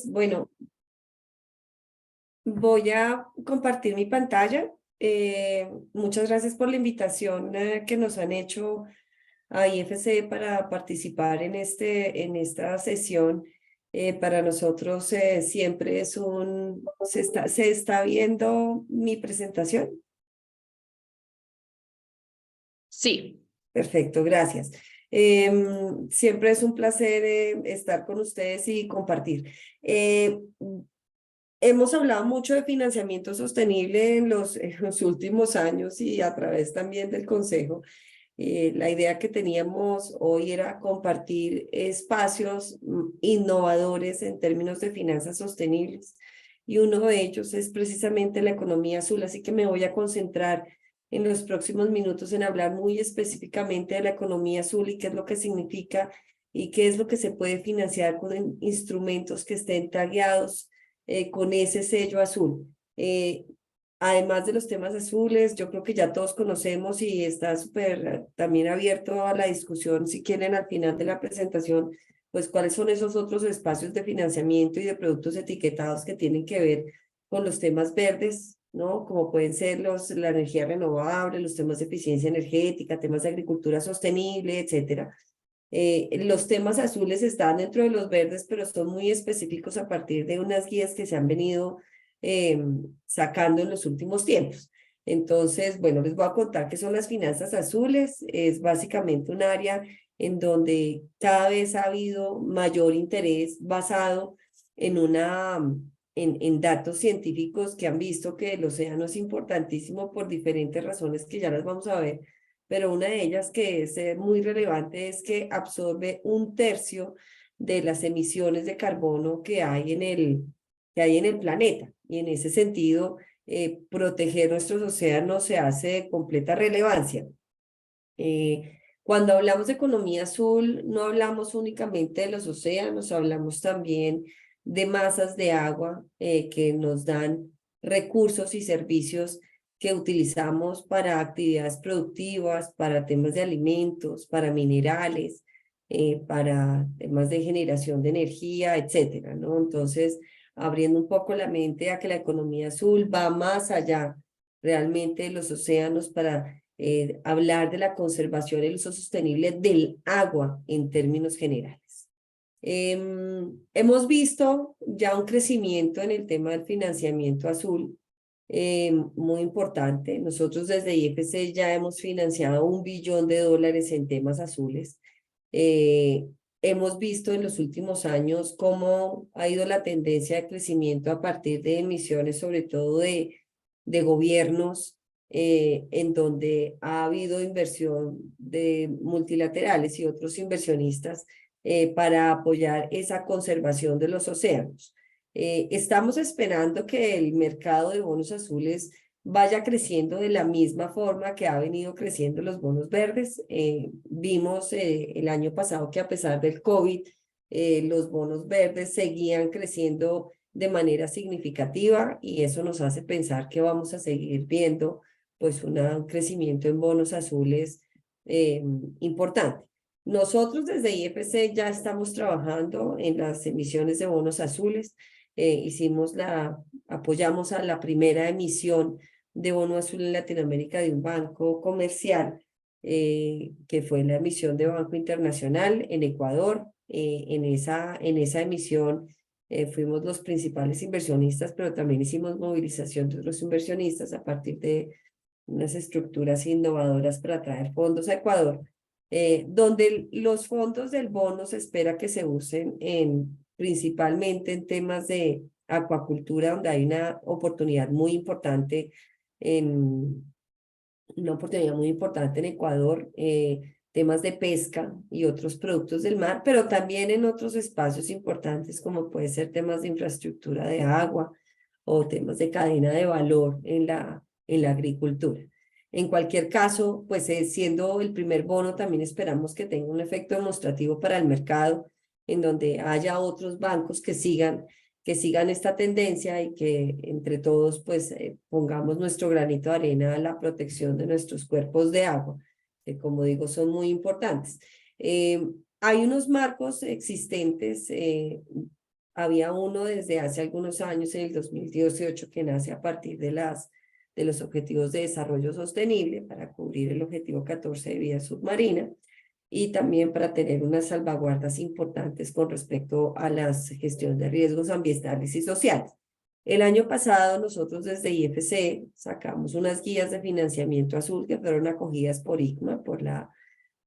Bueno, voy a compartir mi pantalla. Muchas gracias por la invitación que nos han hecho a IFC para participar en esta sesión. Para nosotros siempre es se está viendo mi presentación. Sí, Perfecto, gracias. Siempre es un placer estar con ustedes y compartir. Hemos hablado mucho de financiamiento sostenible en los últimos años y a través también del Consejo. La idea que teníamos hoy era compartir espacios innovadores en términos de finanzas sostenibles y uno de ellos es precisamente la economía azul, así que me voy a concentrar en los próximos minutos en hablar muy específicamente de la economía azul y qué es lo que significa y qué es lo que se puede financiar con instrumentos que estén tagueados con ese sello azul. Además de los temas azules, yo creo que ya todos conocemos y está súper también abierto a la discusión, si quieren al final de la presentación, pues cuáles son esos otros espacios de financiamiento y de productos etiquetados que tienen que ver con los temas verdes, ¿no? Como pueden ser la energía renovable, los temas de eficiencia energética, temas de agricultura sostenible, etcétera. Los temas azules están dentro de los verdes, pero son muy específicos a partir de unas guías que se han venido sacando en los últimos tiempos. Entonces, bueno, les voy a contar qué son las finanzas azules. Es básicamente un área en donde cada vez ha habido mayor interés basado en en datos científicos que han visto que el océano es importantísimo por diferentes razones que ya las vamos a ver, pero una de ellas que es muy relevante es que absorbe un tercio de las emisiones de carbono que hay en el planeta. Y en ese sentido, proteger nuestros océanos se hace de completa relevancia. Cuando hablamos de economía azul, no hablamos únicamente de los océanos, hablamos también de masas de agua que nos dan recursos y servicios que utilizamos para actividades productivas, para temas de alimentos, para minerales, para temas de generación de energía, etcétera, ¿no? Entonces, abriendo un poco la mente a que la economía azul va más allá realmente de los océanos para hablar de la conservación y el uso sostenible del agua en términos generales. Hemos visto ya un crecimiento en el tema del financiamiento azul muy importante. Nosotros desde IFC ya hemos financiado $1 billón en temas azules. Hemos visto en los últimos años cómo ha ido la tendencia de crecimiento a partir de emisiones, sobre todo de gobiernos, en donde ha habido inversión de multilaterales y otros inversionistas para apoyar esa conservación de los océanos. Estamos esperando que el mercado de bonos azules vaya creciendo de la misma forma que ha venido creciendo los bonos verdes. Vimos el año pasado que a pesar del COVID, los bonos verdes seguían creciendo de manera significativa y eso nos hace pensar que vamos a seguir viendo pues un crecimiento en bonos azules importante. Nosotros desde IFC ya estamos trabajando en las emisiones de bonos azules. Apoyamos a la primera emisión de bono azul en Latinoamérica de un banco comercial, que fue la emisión de Banco Internacional en Ecuador. En esa emisión fuimos los principales inversionistas, pero también hicimos movilización de otros inversionistas a partir de unas estructuras innovadoras para traer fondos a Ecuador, donde los fondos del bono se espera que se usen principalmente en temas de acuacultura, donde hay una oportunidad muy importante en Ecuador, temas de pesca y otros productos del mar, pero también en otros espacios importantes como puede ser temas de infraestructura de agua o temas de cadena de valor en la agricultura. En cualquier caso, pues siendo el primer bono, también esperamos que tenga un efecto demostrativo para el mercado, en donde haya otros bancos que sigan esta tendencia y que entre todos pues pongamos nuestro granito de arena a la protección de nuestros cuerpos de agua, que como digo son muy importantes. Hay unos marcos existentes había uno desde hace algunos años, en el 2018, que nace a partir de los Objetivos de Desarrollo Sostenible para cubrir el objetivo 14 de vida submarina y también para tener unas salvaguardas importantes con respecto a la gestión de riesgos ambientales y sociales. El año pasado nosotros desde IFC sacamos unas guías de financiamiento azul que fueron acogidas por ICMA, por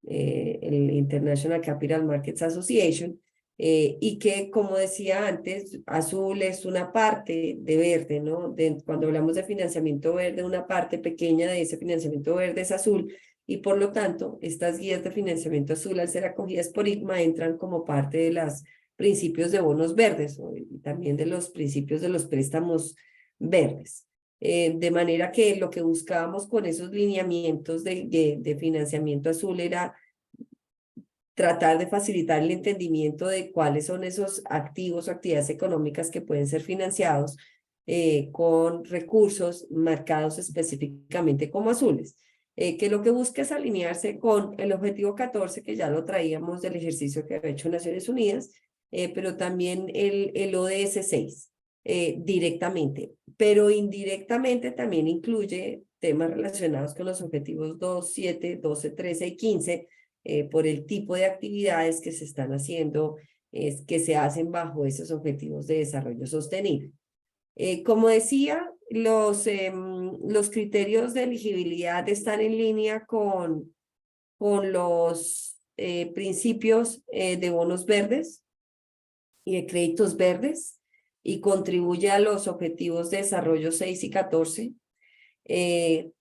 el International Capital Markets Association, y que, como decía antes, azul es una parte de verde, ¿no? Cuando hablamos de financiamiento verde, una parte pequeña de ese financiamiento verde es azul, y por lo tanto, estas guías de financiamiento azul, al ser acogidas por ICMA, entran como parte de los principios de bonos verdes, ¿no? Y también de los principios de los préstamos verdes. De manera que lo que buscábamos con esos lineamientos de financiamiento azul era tratar de facilitar el entendimiento de cuáles son esos activos o actividades económicas que pueden ser financiados con recursos marcados específicamente como azules, que lo que busca es alinearse con el objetivo 14, que ya lo traíamos del ejercicio que había hecho Naciones Unidas, pero también el ODS 6 directamente, pero indirectamente también incluye temas relacionados con los objetivos 2, 7, 12, 13 y 15, por el tipo de actividades que se están haciendo, que se hacen bajo esos objetivos de desarrollo sostenible. Como decía, los criterios de elegibilidad están en línea con los principios de bonos verdes y de créditos verdes y contribuye a los objetivos de desarrollo 6 y 14.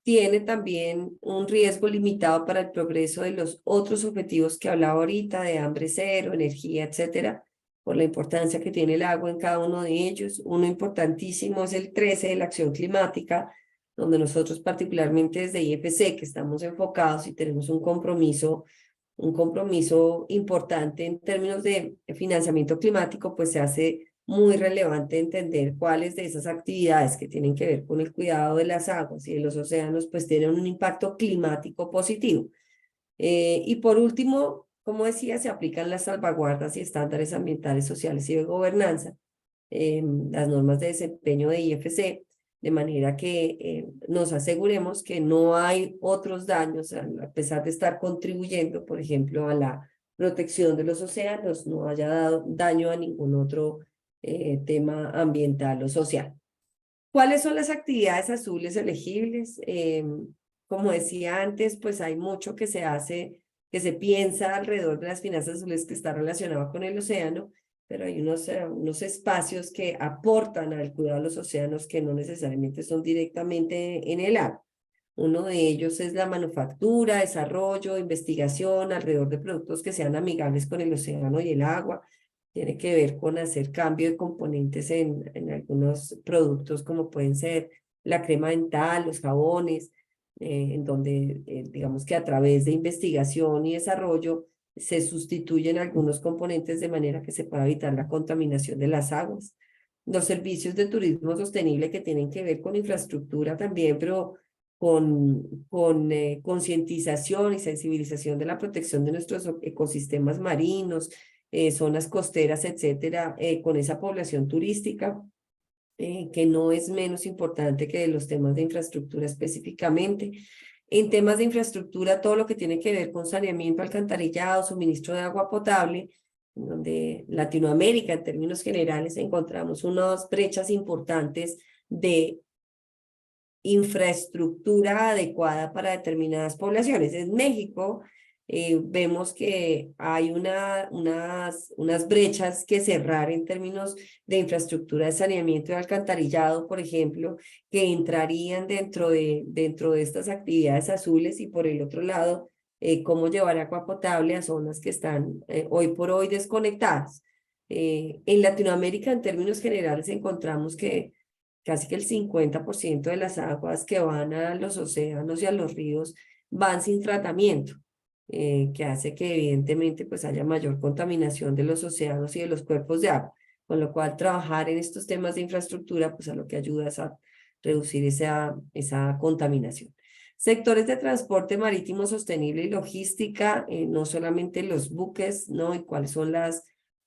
Tiene también un riesgo limitado para el progreso de los otros objetivos que hablaba ahorita, de hambre cero, energía, etcétera, por la importancia que tiene el agua en cada uno de ellos. Uno importantísimo es el 13 de la acción climática, donde nosotros particularmente desde IFC, que estamos enfocados y tenemos un compromiso importante en términos de financiamiento climático, pues se hace muy relevante entender cuáles de esas actividades que tienen que ver con el cuidado de las aguas y de los océanos, pues tienen un impacto climático positivo. Y por último, como decía, se aplican las salvaguardas y estándares ambientales, sociales y de gobernanza, las normas de desempeño de IFC, de manera que nos aseguremos que no hay otros daños, a pesar de estar contribuyendo, por ejemplo, a la protección de los océanos, no haya dado daño a ningún otro tema ambiental o social. ¿Cuáles son las actividades azules elegibles? Como decía antes, pues hay mucho que se hace, que se piensa alrededor de las finanzas azules que está relacionado con el océano, pero hay unos espacios que aportan al cuidado de los océanos que no necesariamente son directamente en el agua. Uno de ellos es la manufactura, desarrollo, investigación alrededor de productos que sean amigables con el océano y el agua. Tiene que ver con hacer cambio de componentes en algunos productos como pueden ser la crema dental, los jabones, en donde digamos que a través de investigación y desarrollo se sustituyen algunos componentes de manera que se pueda evitar la contaminación de las aguas. Los servicios de turismo sostenible que tienen que ver con infraestructura también, pero con concientización y sensibilización de la protección de nuestros ecosistemas marinos, zonas costeras, etcétera, con esa población turística, que no es menos importante que de los temas de infraestructura específicamente. En temas de infraestructura, todo lo que tiene que ver con saneamiento, alcantarillado, suministro de agua potable, donde Latinoamérica, en términos generales, encontramos unas brechas importantes de infraestructura adecuada para determinadas poblaciones. En México vemos que hay unas brechas que cerrar en términos de infraestructura de saneamiento y alcantarillado, por ejemplo, que entrarían dentro de estas actividades azules, y por el otro lado, cómo llevar agua potable a zonas que están hoy por hoy desconectadas. En Latinoamérica, en términos generales, encontramos que casi que el 50% de las aguas que van a los océanos y a los ríos van sin tratamiento, que hace que evidentemente pues haya mayor contaminación de los océanos y de los cuerpos de agua, con lo cual trabajar en estos temas de infraestructura pues a lo que ayuda es a reducir esa contaminación. Sectores de transporte marítimo sostenible y logística, no solamente los buques, ¿no? Y cuáles son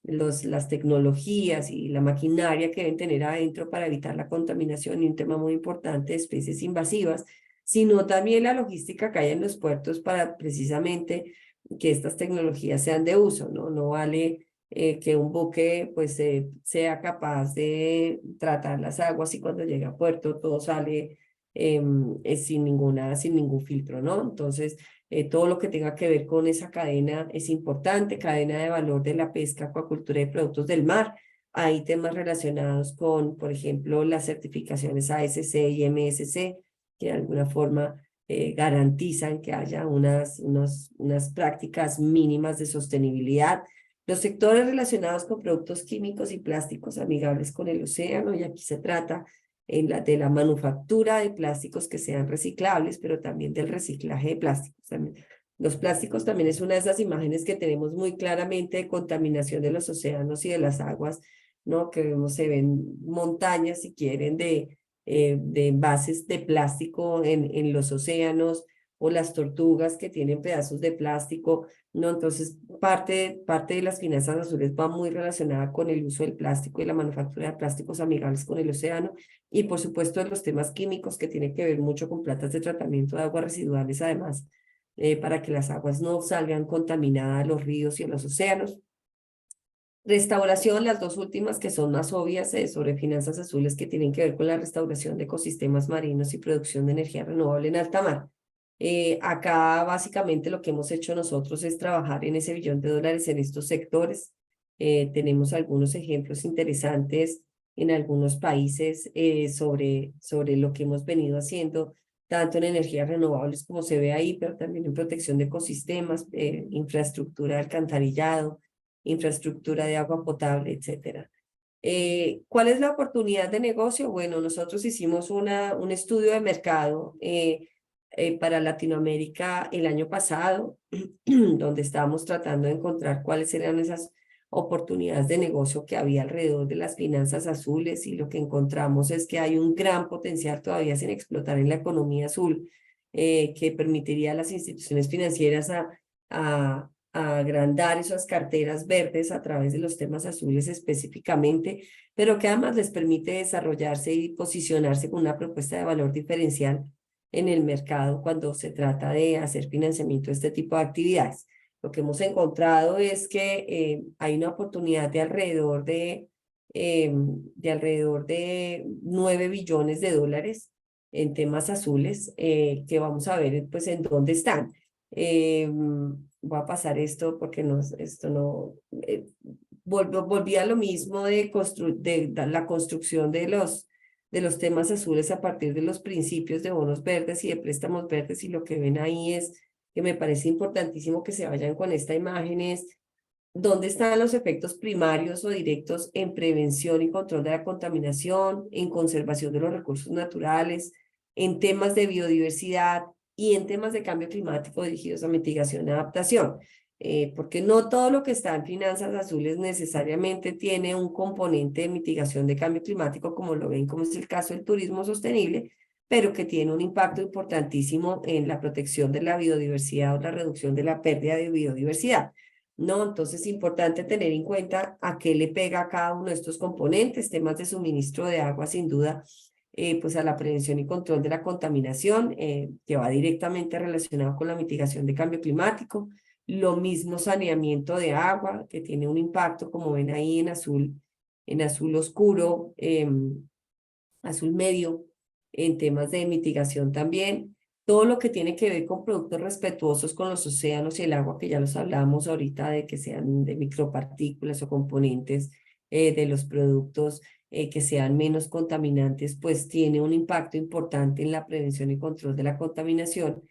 las tecnologías y la maquinaria que deben tener adentro para evitar la contaminación y un tema muy importante de especies invasivas, sino también la logística que hay en los puertos para precisamente que estas tecnologías sean de uso, ¿no? No vale que un buque pues sea capaz de tratar las aguas y cuando llega a puerto todo sale sin ningún filtro, ¿no? Entonces, todo lo que tenga que ver con esa cadena es importante, cadena de valor de la pesca, acuacultura y productos del mar. Hay temas relacionados con, por ejemplo, las certificaciones ASC y MSC, que de alguna forma garantizan que haya unas prácticas mínimas de sostenibilidad. Los sectores relacionados con productos químicos y plásticos amigables con el océano, y aquí se trata de la manufactura de plásticos que sean reciclables, pero también del reciclaje de plásticos. También. Los plásticos también es una de esas imágenes que tenemos muy claramente de contaminación de los océanos y de las aguas, ¿no? Que vemos, se ven montañas, si quieren, de envases de plástico en los océanos, o las tortugas que tienen pedazos de plástico, ¿no? Entonces, parte de las finanzas azules va muy relacionada con el uso del plástico y la manufactura de plásticos amigables con el océano, y por supuesto de los temas químicos que tienen que ver mucho con plantas de tratamiento de aguas residuales, además, para que las aguas no salgan contaminadas a los ríos y a los océanos. Restauración, las dos últimas que son más obvias sobre finanzas azules, que tienen que ver con la restauración de ecosistemas marinos y producción de energía renovable en alta mar. Acá básicamente lo que hemos hecho nosotros es trabajar en ese $1 billón en estos sectores. Tenemos algunos ejemplos interesantes en algunos países sobre lo que hemos venido haciendo, tanto en energías renovables como se ve ahí, pero también en protección de ecosistemas, infraestructura de alcantarillado, infraestructura de agua potable, etcétera. ¿Cuál es la oportunidad de negocio? Bueno, nosotros hicimos un estudio de mercado para Latinoamérica el año pasado, donde estábamos tratando de encontrar cuáles eran esas oportunidades de negocio que había alrededor de las finanzas azules, y lo que encontramos es que hay un gran potencial todavía sin explotar en la economía azul, que permitiría a las instituciones financieras a agrandar esas carteras verdes a través de los temas azules específicamente, pero que además les permite desarrollarse y posicionarse con una propuesta de valor diferencial en el mercado cuando se trata de hacer financiamiento de este tipo de actividades. Lo que hemos encontrado es que hay una oportunidad de alrededor de $9 billones en temas azules, que vamos a ver pues en dónde están. Voy a pasar esto porque esto no... volví a lo mismo de la construcción de los temas azules a partir de los principios de bonos verdes y de préstamos verdes, y lo que ven ahí es que me parece importantísimo que se vayan con esta imagen, es dónde están los efectos primarios o directos en prevención y control de la contaminación, en conservación de los recursos naturales, en temas de biodiversidad y en temas de cambio climático dirigidos a mitigación y adaptación. Porque no todo lo que está en finanzas azules necesariamente tiene un componente de mitigación de cambio climático, como lo ven, como es el caso del turismo sostenible, pero que tiene un impacto importantísimo en la protección de la biodiversidad o la reducción de la pérdida de biodiversidad, ¿no? Entonces es importante tener en cuenta a qué le pega a cada uno de estos componentes, temas de suministro de agua, sin duda, pues a la prevención y control de la contaminación, que va directamente relacionado con la mitigación de cambio climático. Lo mismo saneamiento de agua, que tiene un impacto, como ven ahí en azul oscuro, azul medio, en temas de mitigación también. Todo lo que tiene que ver con productos respetuosos con los océanos y el agua, que ya los hablamos ahorita, de que sean de micropartículas o componentes de los productos, que sean menos contaminantes, pues tiene un impacto importante en la prevención y control de la contaminación.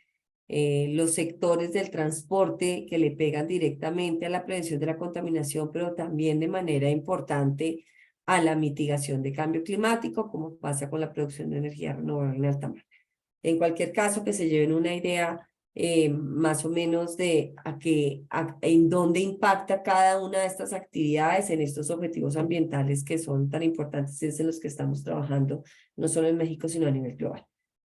Los sectores del transporte, que le pegan directamente a la prevención de la contaminación, pero también de manera importante a la mitigación de cambio climático, como pasa con la producción de energía renovable en alta mar. En cualquier caso, que se lleven una idea más o menos de en dónde impacta cada una de estas actividades en estos objetivos ambientales que son tan importantes, es en los que estamos trabajando, no solo en México, sino a nivel global.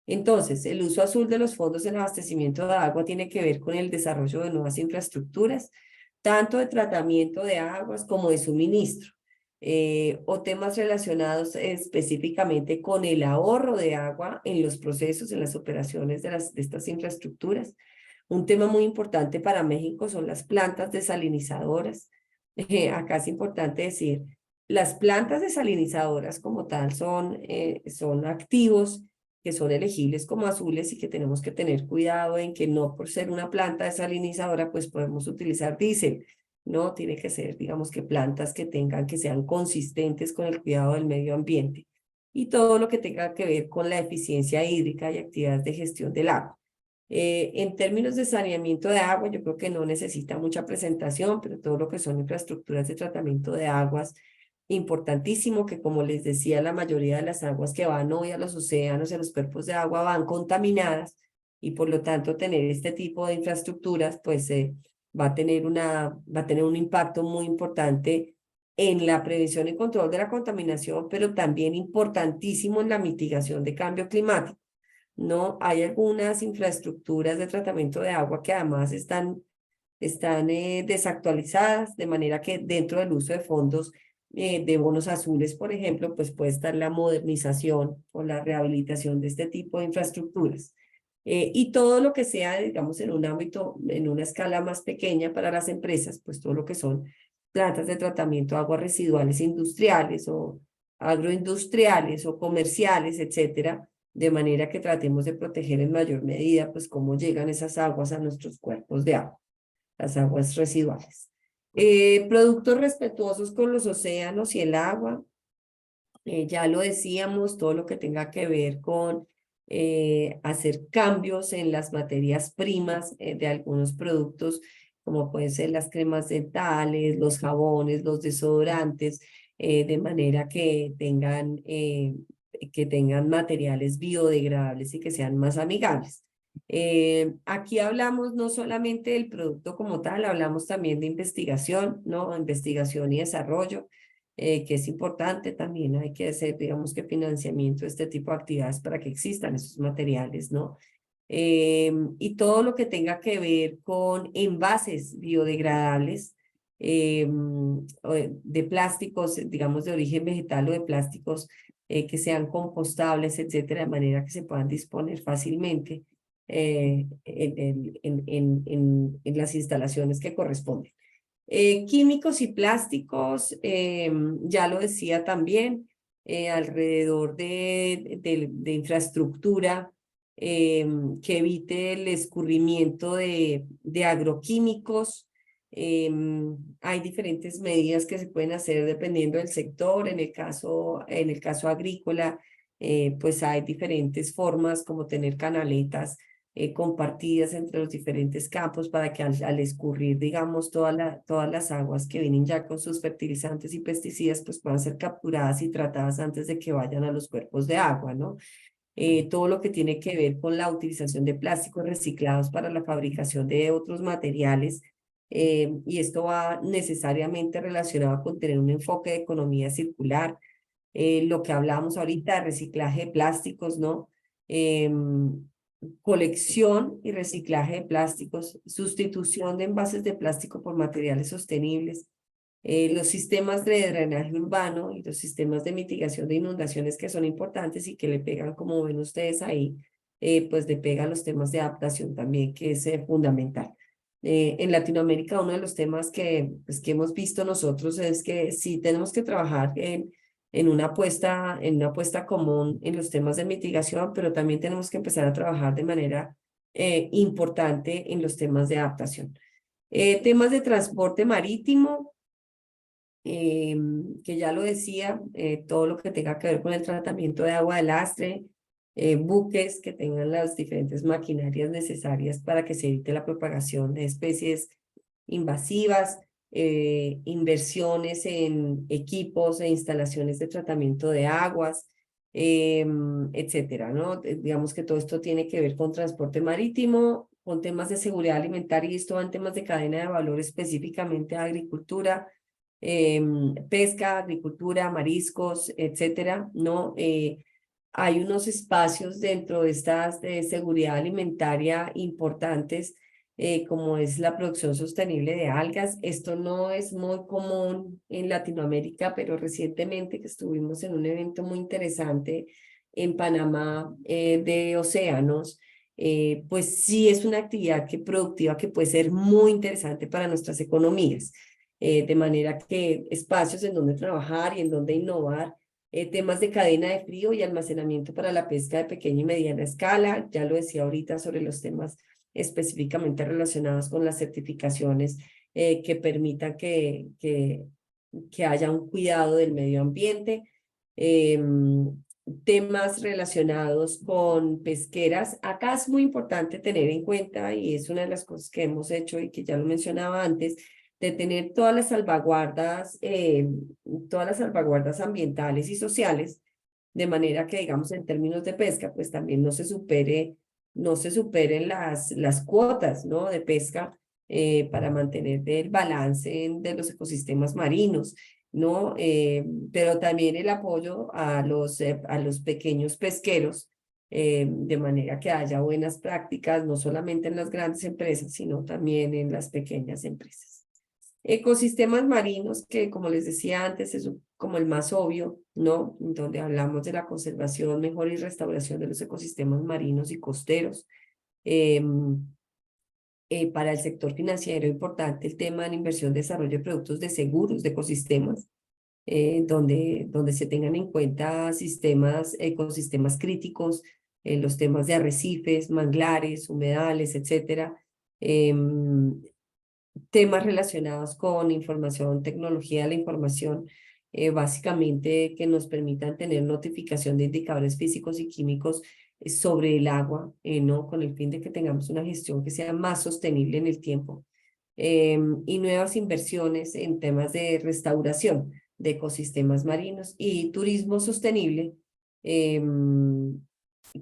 Entonces, el uso azul de los fondos en abastecimiento de agua tiene que ver con el desarrollo de nuevas infraestructuras, tanto de tratamiento de aguas como de suministro, o temas relacionados específicamente con el ahorro de agua en los procesos, en las operaciones de estas infraestructuras. Un tema muy importante para México son las plantas desalinizadoras. Acá es importante decir, las plantas desalinizadoras como tal son activos que son elegibles como azules y que tenemos que tener cuidado en que no por ser una planta desalinizadora pues podemos utilizar diésel. No, tiene que ser, digamos que plantas que sean consistentes con el cuidado del medio ambiente y todo lo que tenga que ver con la eficiencia hídrica y actividades de gestión del agua. En términos de saneamiento de agua, yo creo que no necesita mucha presentación, pero todo lo que son infraestructuras de tratamiento de aguas, importantísimo que como les decía, la mayoría de las aguas que van hoy a los océanos, a los cuerpos de agua, van contaminadas y por lo tanto tener este tipo de infraestructuras, pues va a tener un impacto muy importante en la prevención y control de la contaminación, pero también importantísimo en la mitigación de cambio climático. No, hay algunas infraestructuras de tratamiento de agua que además están desactualizadas, de manera que dentro del uso de fondos de bonos azules, por ejemplo, pues puede estar la modernización o la rehabilitación de este tipo de infraestructuras. Y todo lo que sea, digamos, en un ámbito, en una escala más pequeña para las empresas, pues todo lo que son plantas de tratamiento de aguas residuales industriales o agroindustriales o comerciales, etcétera, de manera que tratemos de proteger en mayor medida, pues, cómo llegan esas aguas a nuestros cuerpos de agua, las aguas residuales. Productos respetuosos con los océanos y el agua, ya lo decíamos, todo lo que tenga que ver con hacer cambios en las materias primas de algunos productos, como pueden ser las cremas dentales, los jabones, los desodorantes, de manera que tengan materiales biodegradables y que sean más amigables. Aquí hablamos no solamente del producto como tal, hablamos también de investigación, ¿no? Investigación y desarrollo, que es importante también. Hay que hacer, digamos que financiamiento de este tipo de actividades para que existan esos materiales, ¿no? Y todo lo que tenga que ver con envases biodegradables de plásticos, digamos, de origen vegetal o de plásticos que sean compostables, etcétera, de manera que se puedan disponer fácilmente en las instalaciones que corresponden. Químicos y plásticos, ya lo decía también, alrededor de infraestructura que evite el escurrimiento de agroquímicos. Hay diferentes medidas que se pueden hacer dependiendo del sector. En el caso agrícola, pues hay diferentes formas como tener canaletas compartidas entre los diferentes campos para que al escurrir, digamos, todas las aguas que vienen ya con sus fertilizantes y pesticidas, pues puedan ser capturadas y tratadas antes de que vayan a los cuerpos de agua, ¿no? Todo lo que tiene que ver con la utilización de plásticos reciclados para la fabricación de otros materiales, y esto va necesariamente relacionado con tener un enfoque de economía circular, lo que hablábamos ahorita de reciclaje de plásticos, ¿no? Colección y reciclaje de plásticos, sustitución de envases de plástico por materiales sostenibles, los sistemas de drenaje urbano y los sistemas de mitigación de inundaciones que son importantes y que le pegan, como ven ustedes ahí, pues le pegan los temas de adaptación también, que es fundamental. En Latinoamérica, uno de los temas pues, que hemos visto nosotros es que sí tenemos que trabajar en una apuesta común en los temas de mitigación, pero también tenemos que empezar a trabajar de manera importante en los temas de adaptación. Temas de transporte marítimo, que ya lo decía, todo lo que tenga que ver con el tratamiento de agua de lastre, buques que tengan las diferentes maquinarias necesarias para que se evite la propagación de especies invasivas, inversiones en equipos e instalaciones de tratamiento de aguas, etcétera, ¿no? Digamos que todo esto tiene que ver con transporte marítimo, con temas de seguridad alimentaria, y esto va en temas de cadena de valor específicamente a agricultura, pesca, agricultura, mariscos, etcétera, ¿no? Hay unos espacios dentro de estas de seguridad alimentaria importantes como es la producción sostenible de algas. Esto no es muy común en Latinoamérica, pero recientemente que estuvimos en un evento muy interesante en Panamá de océanos, pues sí es una actividad productiva que puede ser muy interesante para nuestras economías, de manera que espacios en donde trabajar y en donde innovar, temas de cadena de frío y almacenamiento para la pesca de pequeña y mediana escala, ya lo decía ahorita sobre los temas específicamente relacionados con las certificaciones que permitan que haya un cuidado del medio ambiente. Temas relacionados con pesqueras. Acá es muy importante tener en cuenta, y es una de las cosas que hemos hecho y que ya lo mencionaba antes, de tener todas las salvaguardas ambientales y sociales, de manera que, digamos, en términos de pesca, pues también no se superen las cuotas, ¿no? De pesca para mantener el balance de los ecosistemas marinos, ¿no? Pero también el apoyo a los pequeños pesqueros, de manera que haya buenas prácticas, no solamente en las grandes empresas, sino también en las pequeñas empresas. Ecosistemas marinos, que como les decía antes, es como el más obvio, ¿no? Donde hablamos de la conservación, mejora y restauración de los ecosistemas marinos y costeros. Para el sector financiero, importante el tema de inversión, desarrollo de productos de seguros de ecosistemas, donde se tengan en cuenta ecosistemas críticos, los temas de arrecifes, manglares, humedales, etcétera. Temas relacionados con información, tecnología de la información, básicamente que nos permitan tener notificación de indicadores físicos y químicos sobre el agua, ¿no? Con el fin de que tengamos una gestión que sea más sostenible en el tiempo. Y nuevas inversiones en temas de restauración de ecosistemas marinos y turismo sostenible,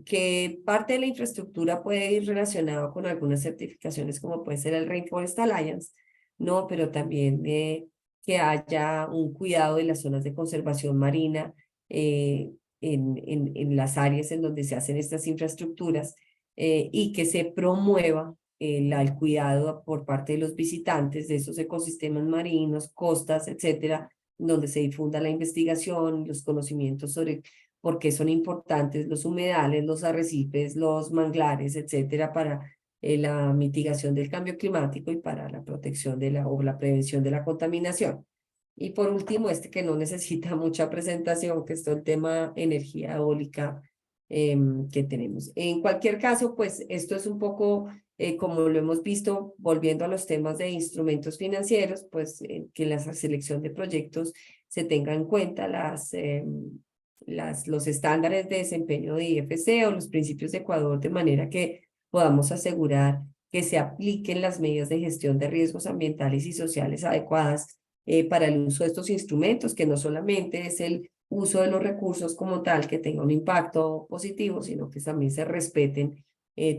que parte de la infraestructura puede ir relacionado con algunas certificaciones como puede ser el Rainforest Alliance, ¿no? Pero también que haya un cuidado de las zonas de conservación marina en las áreas en donde se hacen estas infraestructuras, y que se promueva el cuidado por parte de los visitantes de esos ecosistemas marinos, costas, etcétera, donde se difunda la investigación, los conocimientos sobre por qué son importantes los humedales, los arrecifes, los manglares, etcétera, para la mitigación del cambio climático y para la protección o la prevención de la contaminación. Y por último, este que no necesita mucha presentación, que es todo el tema energía eólica que tenemos. En cualquier caso, pues esto es un poco como lo hemos visto, volviendo a los temas de instrumentos financieros, pues que en la selección de proyectos se tenga en cuenta los estándares de desempeño de IFC o los principios de Ecuador, de manera que podamos asegurar que se apliquen las medidas de gestión de riesgos ambientales y sociales adecuadas para el uso de estos instrumentos, que no solamente es el uso de los recursos como tal que tenga un impacto positivo, sino que también se respeten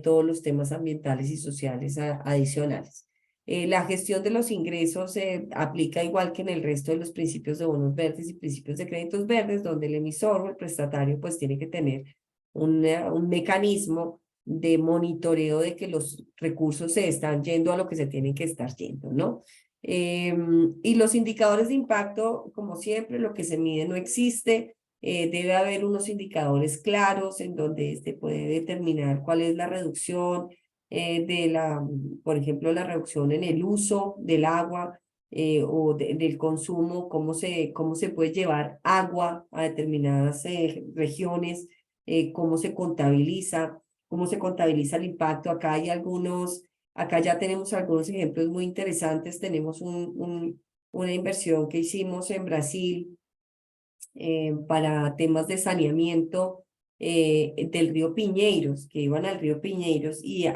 todos los temas ambientales y sociales adicionales. La gestión de los ingresos se aplica igual que en el resto de los principios de bonos verdes y principios de créditos verdes, donde el emisor o el prestatario pues tiene que tener un mecanismo de monitoreo de que los recursos se están yendo a lo que se tienen que estar yendo, ¿no? Y los indicadores de impacto, como siempre, lo que se mide no existe. Debe haber unos indicadores claros en donde se puede determinar cuál es la reducción por ejemplo, la reducción en el uso del agua o del consumo, cómo se puede llevar agua a determinadas regiones, cómo se contabiliza el impacto. Acá ya tenemos algunos ejemplos muy interesantes. Tenemos una inversión que hicimos en Brasil para temas de saneamiento del río Piñeiros, que iban al río Piñeiros, y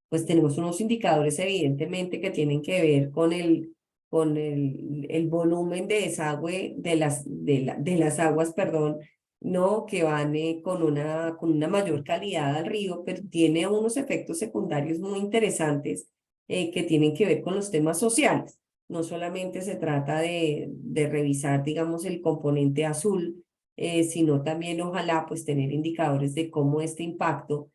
pues tenemos unos indicadores evidentemente que tienen que ver con el volumen de desagüe de las aguas, perdón, no, que van con una mayor calidad al río, pero tiene unos efectos secundarios muy interesantes que tienen que ver con los temas sociales. No solamente se trata de revisar, digamos, el componente azul, sino también ojalá pues tener indicadores de cómo este impacto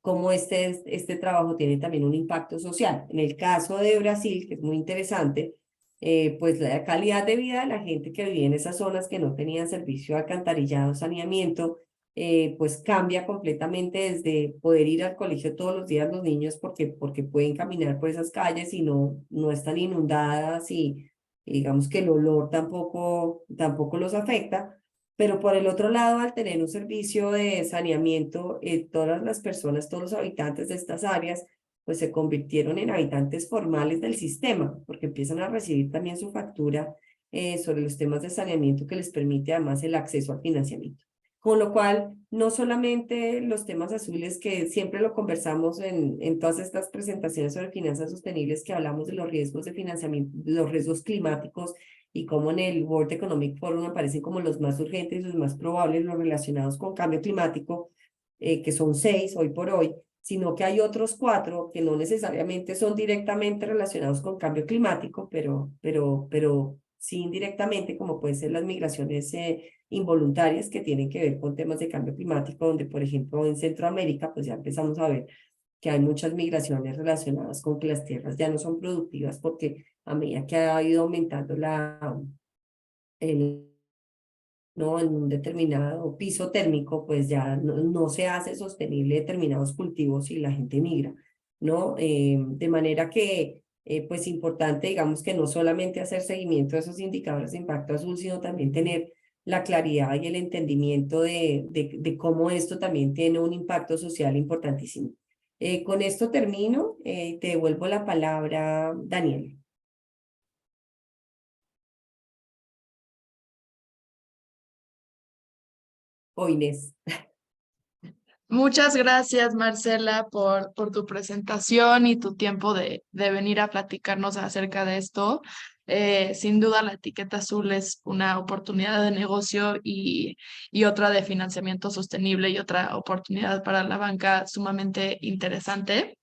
cómo este trabajo tiene también un impacto social. En el caso de Brasil, que es muy interesante, pues la calidad de vida de la gente que vivía en esas zonas que no tenían servicio de alcantarillado, saneamiento, pues cambia completamente desde poder ir al colegio todos los días los niños porque pueden caminar por esas calles y no están inundadas y digamos que el olor tampoco los afecta. Pero por el otro lado, al tener un servicio de saneamiento, todas las personas, todos los habitantes de estas áreas, pues se convirtieron en habitantes formales del sistema, porque empiezan a recibir también su factura sobre los temas de saneamiento que les permite además el acceso al financiamiento. Con lo cual, no solamente los temas azules que siempre lo conversamos en todas estas presentaciones sobre finanzas sostenibles que hablamos de los riesgos de financiamiento, los riesgos climáticos y cómo en el World Economic Forum aparecen como los más urgentes y los más probables, los relacionados con cambio climático, que son 6 hoy por hoy, sino que hay otros 4 que no necesariamente son directamente relacionados con cambio climático, pero sí indirectamente, como pueden ser las migraciones involuntarias que tienen que ver con temas de cambio climático, donde por ejemplo en Centroamérica pues ya empezamos a ver que hay muchas migraciones relacionadas con que las tierras ya no son productivas porque a medida que ha ido aumentando el, ¿no? en un determinado piso térmico, pues ya no se hace sostenible determinados cultivos y la gente migra, ¿no? De manera que, pues importante, digamos que no solamente hacer seguimiento de esos indicadores de impacto azul, sino también tener la claridad y el entendimiento de cómo esto también tiene un impacto social importantísimo. Con esto termino, te devuelvo la palabra, Daniel. O Inés. Muchas gracias, Marcela, por tu presentación y tu tiempo de venir a platicarnos acerca de esto. Sin duda, la etiqueta azul es una oportunidad de negocio y otra de financiamiento sostenible y otra oportunidad para la banca sumamente interesante.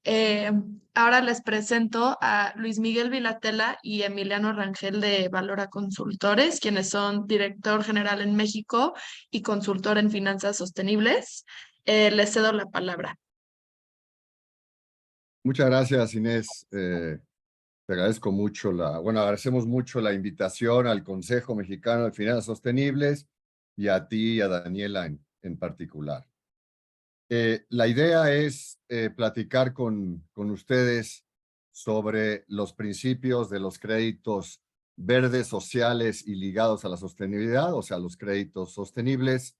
Eh, Ahora les presento a Luis Miguel Vilatela y Emiliano Rangel de Valora Consultores, quienes son director general en México y consultor en finanzas sostenibles. Les cedo la palabra. Muchas gracias, Inés. Te agradezco mucho agradecemos mucho la invitación al Consejo Mexicano de Finanzas Sostenibles y a ti y a Daniela en particular. La idea es platicar con ustedes sobre los principios de los créditos verdes, sociales y ligados a la sostenibilidad, o sea, los créditos sostenibles,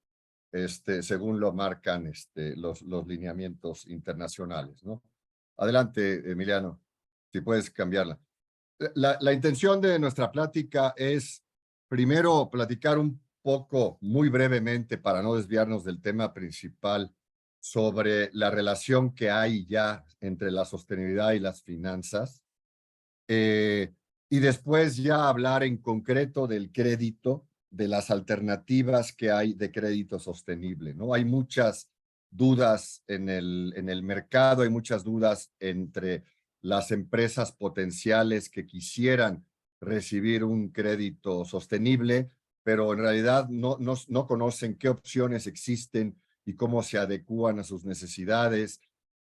según lo marcan los lineamientos internacionales, ¿no? Adelante, Emiliano, si puedes cambiarla. La intención de nuestra plática es, primero, platicar un poco, muy brevemente, para no desviarnos del tema principal, sobre la relación que hay ya entre la sostenibilidad y las finanzas. Y después ya hablar en concreto del crédito, de las alternativas que hay de crédito sostenible, ¿no? Hay muchas dudas en el mercado, hay muchas dudas entre las empresas potenciales que quisieran recibir un crédito sostenible, pero en realidad no conocen qué opciones existen y cómo se adecúan a sus necesidades,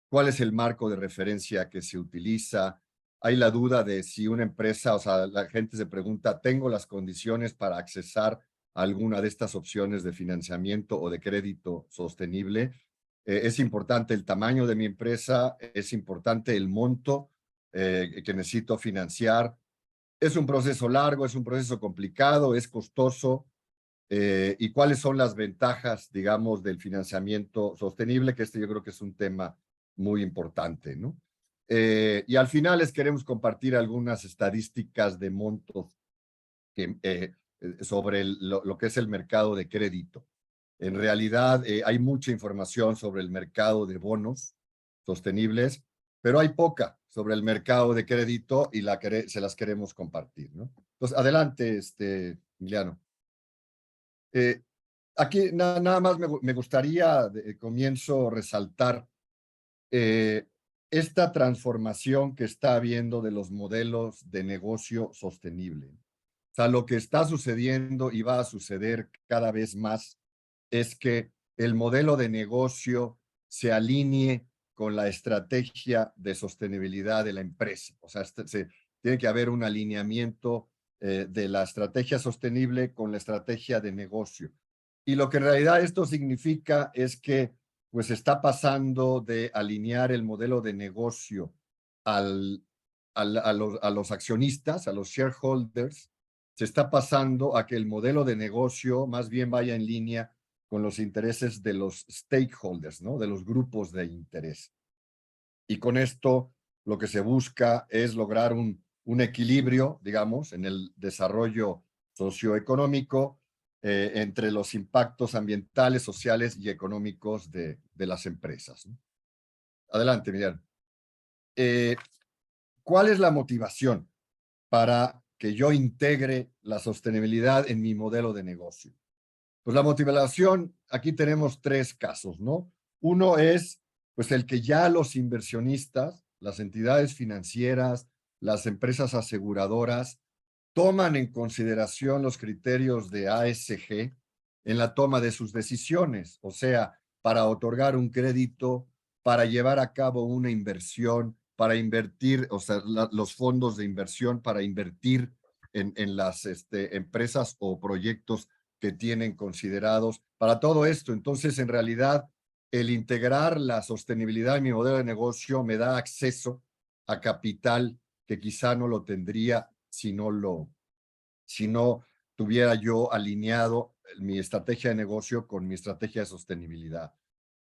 cuál es el marco de referencia que se utiliza. Hay la duda de si una empresa, o sea, la gente se pregunta, ¿tengo las condiciones para accesar a alguna de estas opciones de financiamiento o de crédito sostenible? Es importante el tamaño de mi empresa, es importante el monto que necesito financiar. Es un proceso largo, es un proceso complicado, es costoso. ¿Y cuáles son las ventajas, digamos, del financiamiento sostenible? Que yo creo que es un tema muy importante, ¿no? Y al final les queremos compartir algunas estadísticas de montos sobre lo que es el mercado de crédito. En realidad hay mucha información sobre el mercado de bonos sostenibles, pero hay poca sobre el mercado de crédito y se las queremos compartir, ¿no? Entonces, adelante, Emiliano. Aquí nada más me gustaría de comienzo resaltar esta transformación que está habiendo de los modelos de negocio sostenible. O sea, lo que está sucediendo y va a suceder cada vez más es que el modelo de negocio se alinee con la estrategia de sostenibilidad de la empresa. O sea, tiene que haber un alineamiento de la estrategia sostenible con la estrategia de negocio. Y lo que en realidad esto significa es que pues está pasando de alinear el modelo de negocio a los accionistas, a los shareholders, se está pasando a que el modelo de negocio más bien vaya en línea con los intereses de los stakeholders, ¿no? De los grupos de interés. Y con esto lo que se busca es lograr un equilibrio, digamos, en el desarrollo socioeconómico entre los impactos ambientales, sociales y económicos de las empresas, ¿no? Adelante, Miguel. ¿Cuál es la motivación para que yo integre la sostenibilidad en mi modelo de negocio? Pues la motivación, aquí tenemos 3 casos, ¿no? Uno es, pues, el que ya los inversionistas, las entidades financieras, las empresas aseguradoras, toman en consideración los criterios de ASG en la toma de sus decisiones, o sea, para otorgar un crédito, para llevar a cabo una inversión, para invertir, o sea, los fondos de inversión para invertir en las empresas o proyectos que tienen considerados para todo esto. Entonces, en realidad, el integrar la sostenibilidad en mi modelo de negocio me da acceso a capital que quizá no lo tendría si no tuviera yo alineado mi estrategia de negocio con mi estrategia de sostenibilidad.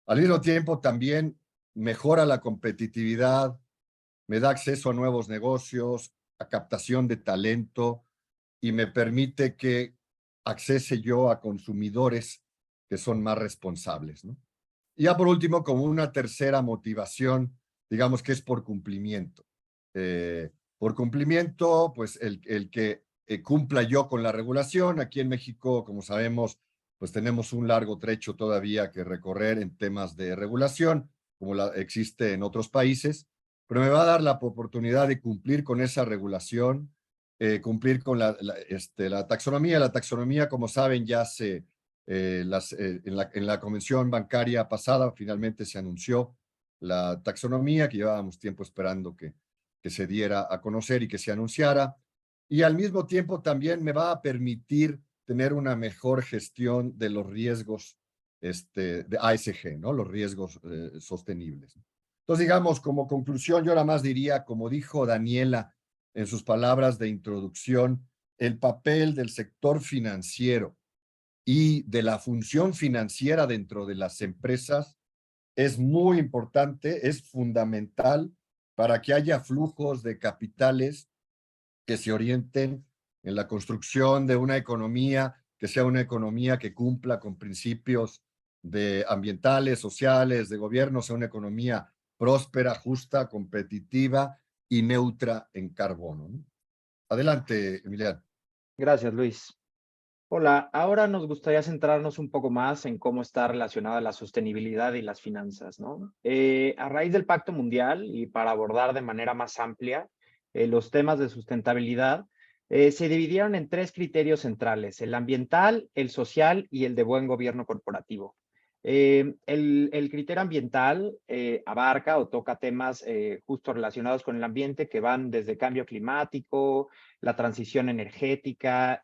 Al mismo tiempo, también mejora la competitividad, me da acceso a nuevos negocios, a captación de talento y me permite que accese yo a consumidores que son más responsables, ¿no? Y ya por último, como una tercera motivación, digamos que es por cumplimiento. Por cumplimiento, pues el que cumpla yo con la regulación. Aquí en México, como sabemos, pues tenemos un largo trecho todavía que recorrer en temas de regulación, como existe en otros países, pero me va a dar la oportunidad de cumplir con esa regulación, cumplir con la taxonomía. La taxonomía, como saben, ya en la convención bancaria pasada finalmente se anunció la taxonomía, que llevábamos tiempo esperando que se diera a conocer y que se anunciara. Y al mismo tiempo también me va a permitir tener una mejor gestión de los riesgos de ASG, ¿no? Los riesgos sostenibles. Entonces, digamos, como conclusión, yo nada más diría, como dijo Daniela en sus palabras de introducción, el papel del sector financiero y de la función financiera dentro de las empresas es muy importante, es fundamental para que haya flujos de capitales que se orienten en la construcción de una economía que sea una economía que cumpla con principios ambientales, sociales, de gobierno, sea una economía próspera, justa, competitiva y neutra en carbono, ¿no? Adelante, Emiliano. Gracias, Luis. Hola, ahora nos gustaría centrarnos un poco más en cómo está relacionada la sostenibilidad y las finanzas, ¿no? A raíz del Pacto Mundial y para abordar de manera más amplia los temas de sustentabilidad, se dividieron en 3 criterios centrales: el ambiental, el social y el de buen gobierno corporativo. El criterio ambiental abarca o toca temas justo relacionados con el ambiente que van desde cambio climático, la transición energética,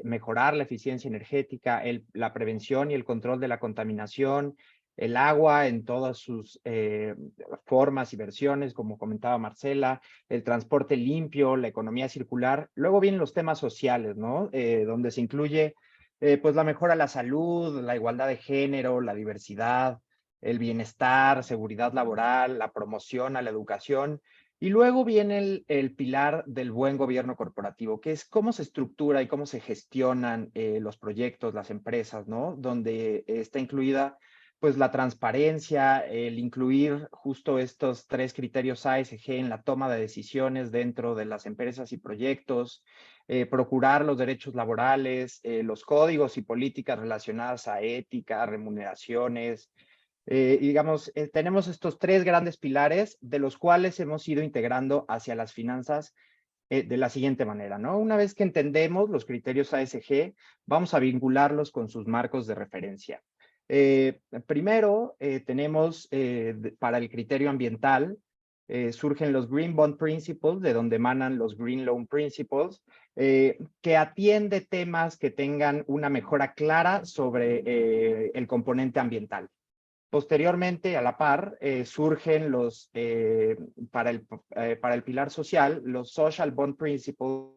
mejorar la eficiencia energética, la prevención y el control de la contaminación, el agua en todas sus formas y versiones, como comentaba Marcela, el transporte limpio, la economía circular. Luego vienen los temas sociales, ¿no? Donde se incluye pues la mejora de la salud, la igualdad de género, la diversidad, el bienestar, seguridad laboral, la promoción a la educación. Y luego viene el pilar del buen gobierno corporativo, que es cómo se estructura y cómo se gestionan los proyectos, las empresas, ¿no? Donde está incluida pues la transparencia, el incluir justo estos 3 criterios ASG en la toma de decisiones dentro de las empresas y proyectos, procurar los derechos laborales, los códigos y políticas relacionadas a ética, remuneraciones. Digamos, tenemos estos 3 grandes pilares de los cuales hemos ido integrando hacia las finanzas de la siguiente manera, ¿no? Una vez que entendemos los criterios ASG, vamos a vincularlos con sus marcos de referencia. Primero, tenemos para el criterio ambiental, surgen los Green Bond Principles, de donde emanan los Green Loan Principles, que atiende temas que tengan una mejora clara sobre el componente ambiental. Posteriormente, a la par, surgen los, para el pilar social, los Social Bond Principles.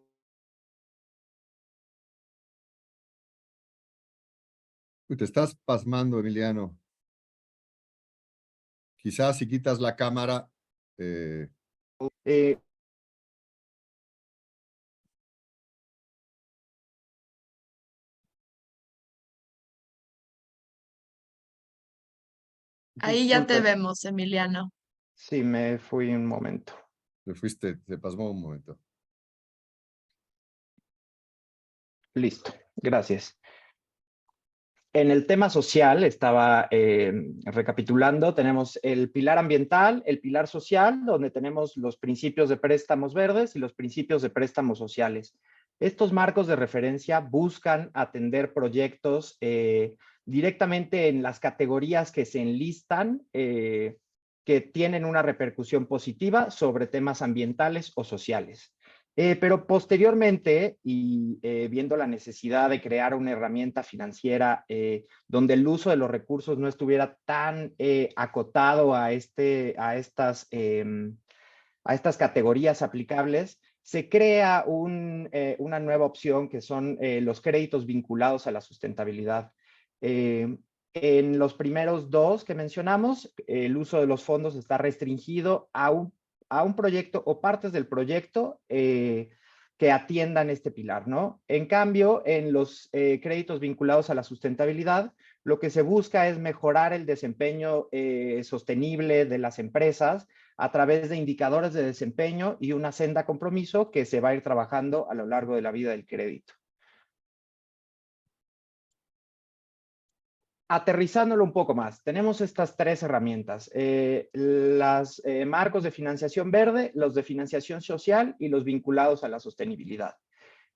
Te estás pasmando, Emiliano. Quizás si quitas la cámara. Eh, Ahí ya te disculpe, vemos, Emiliano. sí, me fui un momento. Te pasmó un momento. Listo, gracias. En el tema social, estaba recapitulando, tenemos el pilar ambiental, el pilar social, donde tenemos los principios de préstamos verdes y los principios de préstamos sociales. Estos marcos de referencia buscan atender proyectos directamente en las categorías que se enlistan, que tienen una repercusión positiva sobre temas ambientales o sociales. Pero posteriormente, y viendo la necesidad de crear una herramienta financiera donde el uso de los recursos no estuviera tan acotado a estas categorías aplicables, se crea una nueva opción que son los créditos vinculados a la sustentabilidad. En los primeros dos que mencionamos, el uso de los fondos está restringido a un proyecto o partes del proyecto que atiendan este pilar, ¿no? En cambio, en los créditos vinculados a la sustentabilidad, lo que se busca es mejorar el desempeño sostenible de las empresas a través de indicadores de desempeño y una senda compromiso que se va a ir trabajando a lo largo de la vida del crédito. Aterrizándolo un poco más, tenemos estas tres herramientas, los marcos de financiación verde, los de financiación social y los vinculados a la sostenibilidad.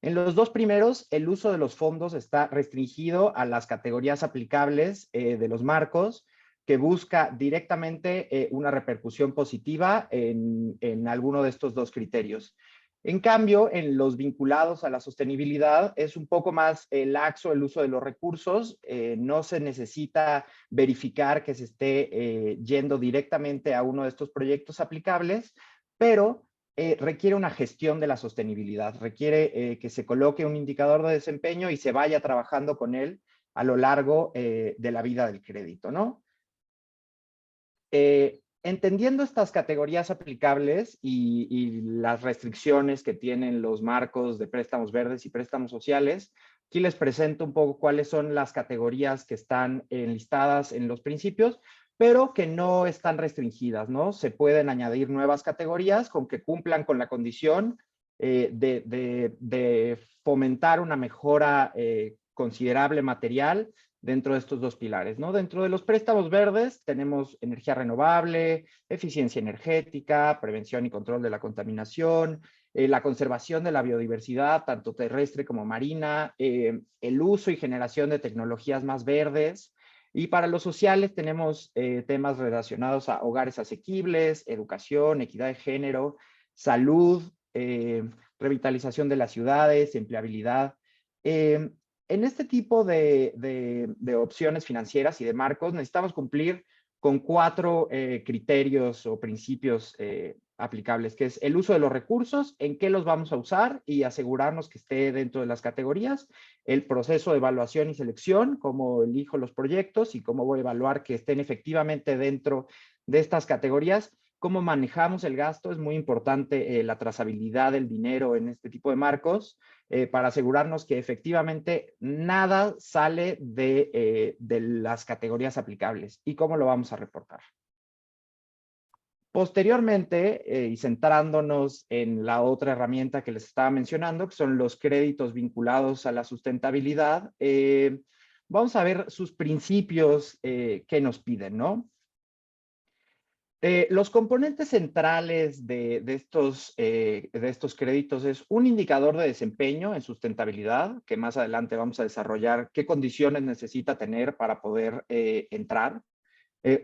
En los dos primeros, el uso de los fondos está restringido a las categorías aplicables de los marcos, que busca directamente una repercusión positiva en alguno de estos dos criterios. En cambio, en los vinculados a la sostenibilidad es un poco más laxo el uso de los recursos, no se necesita verificar que se esté yendo directamente a uno de estos proyectos aplicables, pero requiere una gestión de la sostenibilidad, requiere que se coloque un indicador de desempeño y se vaya trabajando con él a lo largo de la vida del crédito, ¿no? Entendiendo estas categorías aplicables y las restricciones que tienen los marcos de préstamos verdes y préstamos sociales, aquí les presento un poco cuáles son las categorías que están enlistadas en los principios, pero que no están restringidas, ¿no? Se pueden añadir nuevas categorías con que cumplan con la condición de fomentar una mejora considerable material dentro de estos dos pilares, ¿no? Dentro de los préstamos verdes tenemos energía renovable, eficiencia energética, prevención y control de la contaminación, la conservación de la biodiversidad, tanto terrestre como marina, el uso y generación de tecnologías más verdes. Y para los sociales tenemos temas relacionados a hogares asequibles, educación, equidad de género, salud, revitalización de las ciudades, empleabilidad. En este tipo de opciones financieras y de marcos necesitamos cumplir con 4 criterios o principios aplicables, que es el uso de los recursos, en qué los vamos a usar y asegurarnos que esté dentro de las categorías, el proceso de evaluación y selección, cómo elijo los proyectos y cómo voy a evaluar que estén efectivamente dentro de estas categorías, cómo manejamos el gasto, es muy importante la trazabilidad del dinero en este tipo de marcos, para asegurarnos que efectivamente nada sale de las categorías aplicables y cómo lo vamos a reportar. Posteriormente, y centrándonos en la otra herramienta que les estaba mencionando, que son los créditos vinculados a la sustentabilidad, vamos a ver sus principios que nos piden, ¿no? Los componentes centrales de estos créditos es un indicador de desempeño en sustentabilidad, que más adelante vamos a desarrollar qué condiciones necesita tener para poder entrar.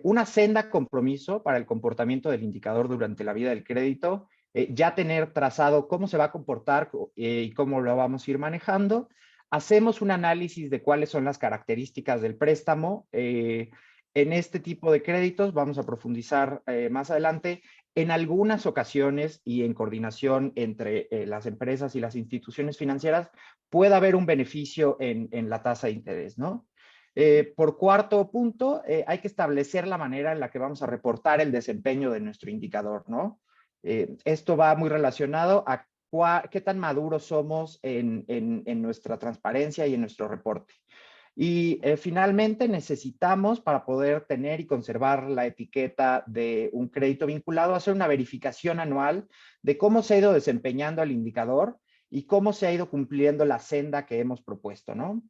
Una senda compromiso para el comportamiento del indicador durante la vida del crédito, ya tener trazado cómo se va a comportar y cómo lo vamos a ir manejando. Hacemos un análisis de cuáles son las características del préstamo. En este tipo de créditos vamos a profundizar más adelante. En algunas ocasiones y en coordinación entre las empresas y las instituciones financieras puede haber un beneficio en la tasa de interés, ¿no? Por cuarto punto, hay que establecer la manera en la que vamos a reportar el desempeño de nuestro indicador, ¿no? Esto va muy relacionado a qué tan maduros somos en nuestra transparencia y en nuestro reporte. Y finalmente necesitamos, para poder tener y conservar la etiqueta de un crédito vinculado, hacer una verificación anual de cómo se ha ido desempeñando el indicador y cómo se ha ido cumpliendo la senda que hemos propuesto, ¿no?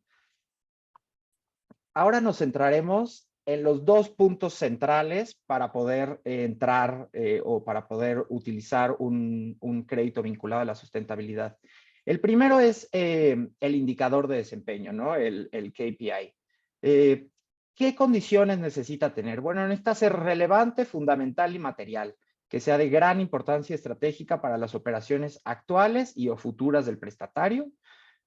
Ahora nos centraremos en los dos puntos centrales para poder entrar o para poder utilizar un crédito vinculado a la sustentabilidad. El primero es el indicador de desempeño, ¿no? El KPI. ¿Qué condiciones necesita tener? Bueno, necesita ser relevante, fundamental y material, que sea de gran importancia estratégica para las operaciones actuales y o futuras del prestatario.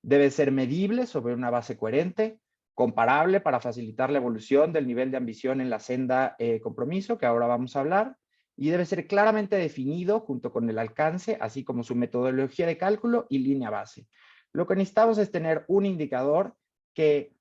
Debe ser medible sobre una base coherente, comparable para facilitar la evolución del nivel de ambición en la senda compromiso, que ahora vamos a hablar, y debe ser claramente definido junto con el alcance, así como su metodología de cálculo y línea base. Lo que necesitamos es tener un indicador que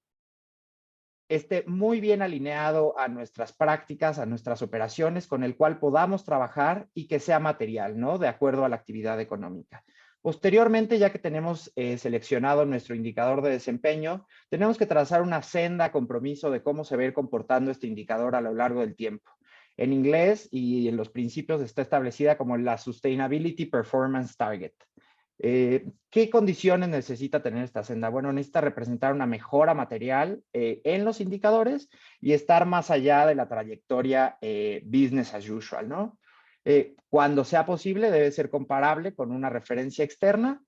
esté muy bien alineado a nuestras prácticas, a nuestras operaciones, con el cual podamos trabajar y que sea material, ¿no? De acuerdo a la actividad económica. Posteriormente, ya que tenemos seleccionado nuestro indicador de desempeño, tenemos que trazar una senda compromiso de cómo se va a ir comportando este indicador a lo largo del tiempo. En inglés y en los principios está establecida como la Sustainability Performance Target. ¿Qué condiciones necesita tener esta senda? Bueno, necesita representar una mejora material en los indicadores y estar más allá de la trayectoria business as usual, ¿no? Cuando sea posible, debe ser comparable con una referencia externa,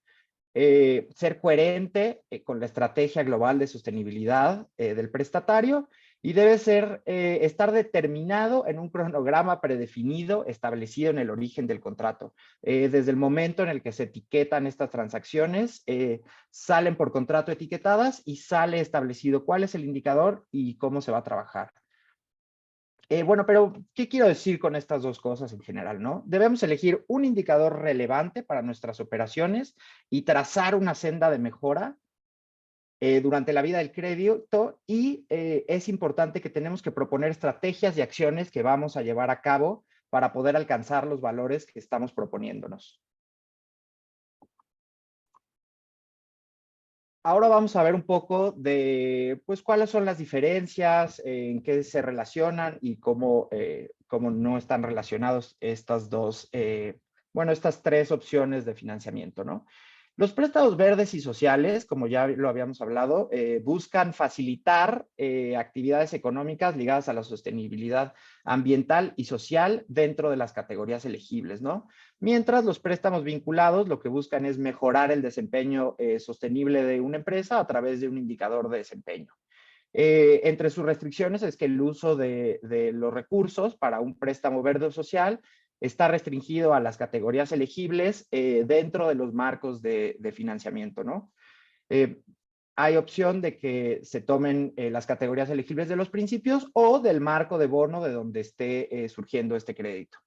ser coherente con la estrategia global de sostenibilidad del prestatario y debe ser, estar determinado en un cronograma predefinido establecido en el origen del contrato. Desde el momento en el que se etiquetan estas transacciones, salen por contrato etiquetadas y sale establecido cuál es el indicador y cómo se va a trabajar. Bueno, pero ¿qué quiero decir con estas dos cosas en general, no? Debemos elegir un indicador relevante para nuestras operaciones y trazar una senda de mejora durante la vida del crédito y es importante que tenemos que proponer estrategias y acciones que vamos a llevar a cabo para poder alcanzar los valores que estamos proponiéndonos. Ahora vamos a ver un poco de, pues, cuáles son las diferencias, en qué se relacionan y cómo no están relacionados estas estas tres opciones de financiamiento, ¿no? Los préstamos verdes y sociales, como ya lo habíamos hablado, buscan facilitar actividades económicas ligadas a la sostenibilidad ambiental y social dentro de las categorías elegibles, ¿no? Mientras los préstamos vinculados lo que buscan es mejorar el desempeño sostenible de una empresa a través de un indicador de desempeño. Entre sus restricciones es que el uso de los recursos para un préstamo verde o social está restringido a las categorías elegibles dentro de los marcos de financiamiento, ¿no? Hay opción de que se tomen las categorías elegibles de los principios o del marco de bono de donde esté surgiendo este crédito.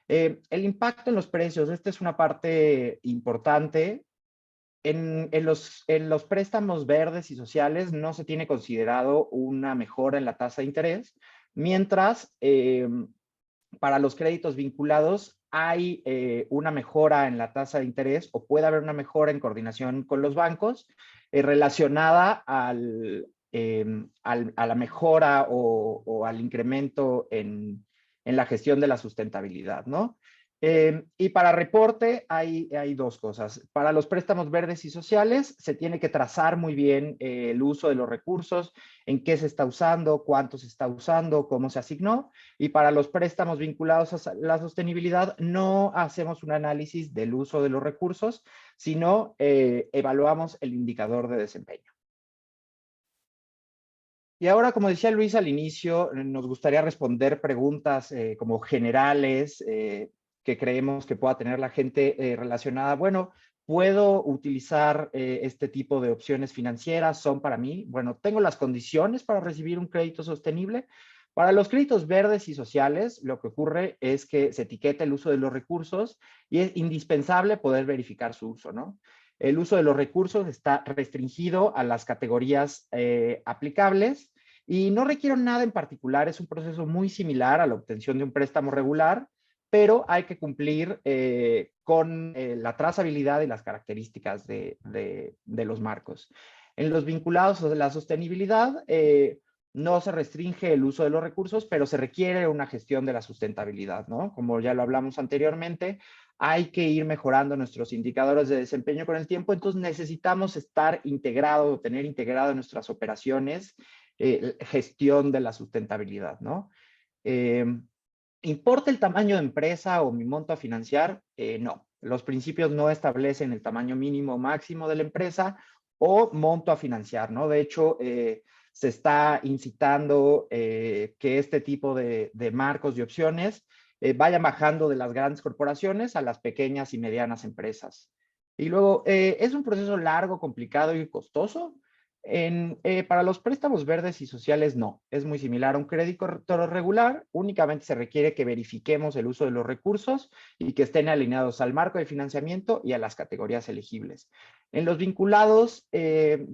El impacto en los precios, esta es una parte importante. En los préstamos verdes y sociales no se tiene considerado una mejora en la tasa de interés, mientras para los créditos vinculados hay una mejora en la tasa de interés o puede haber una mejora en coordinación con los bancos relacionada a la mejora o al incremento en la gestión de la sustentabilidad, ¿no? Y para reporte hay dos cosas. Para los préstamos verdes y sociales se tiene que trazar muy bien el uso de los recursos, en qué se está usando, cuánto se está usando, cómo se asignó. Y para los préstamos vinculados a la sostenibilidad no hacemos un análisis del uso de los recursos, sino evaluamos el indicador de desempeño. Y ahora, como decía Luis al inicio, nos gustaría responder preguntas como generales que creemos que pueda tener la gente relacionada. Bueno, ¿puedo utilizar este tipo de opciones financieras? ¿Son para mí? Bueno, ¿tengo las condiciones para recibir un crédito sostenible? Para los créditos verdes y sociales, lo que ocurre es que se etiqueta el uso de los recursos y es indispensable poder verificar su uso, ¿no? El uso de los recursos está restringido a las categorías aplicables y no requiere nada en particular. Es un proceso muy similar a la obtención de un préstamo regular, pero hay que cumplir con la trazabilidad y las características de los marcos. En los vinculados a la sostenibilidad, no se restringe el uso de los recursos, pero se requiere una gestión de la sustentabilidad, ¿no? Como ya lo hablamos anteriormente, hay que ir mejorando nuestros indicadores de desempeño con el tiempo, entonces necesitamos estar integrado, tener integrado en nuestras operaciones gestión de la sustentabilidad, ¿no? ¿Importa el tamaño de empresa o mi monto a financiar? No, los principios no establecen el tamaño mínimo o máximo de la empresa o monto a financiar, ¿no? De hecho, se está incitando que este tipo de marcos y opciones vayan bajando de las grandes corporaciones a las pequeñas y medianas empresas. Y luego, es un proceso largo, complicado y costoso. Para los préstamos verdes y sociales no, es muy similar a un crédito regular, únicamente se requiere que verifiquemos el uso de los recursos y que estén alineados al marco de financiamiento y a las categorías elegibles. En los vinculados,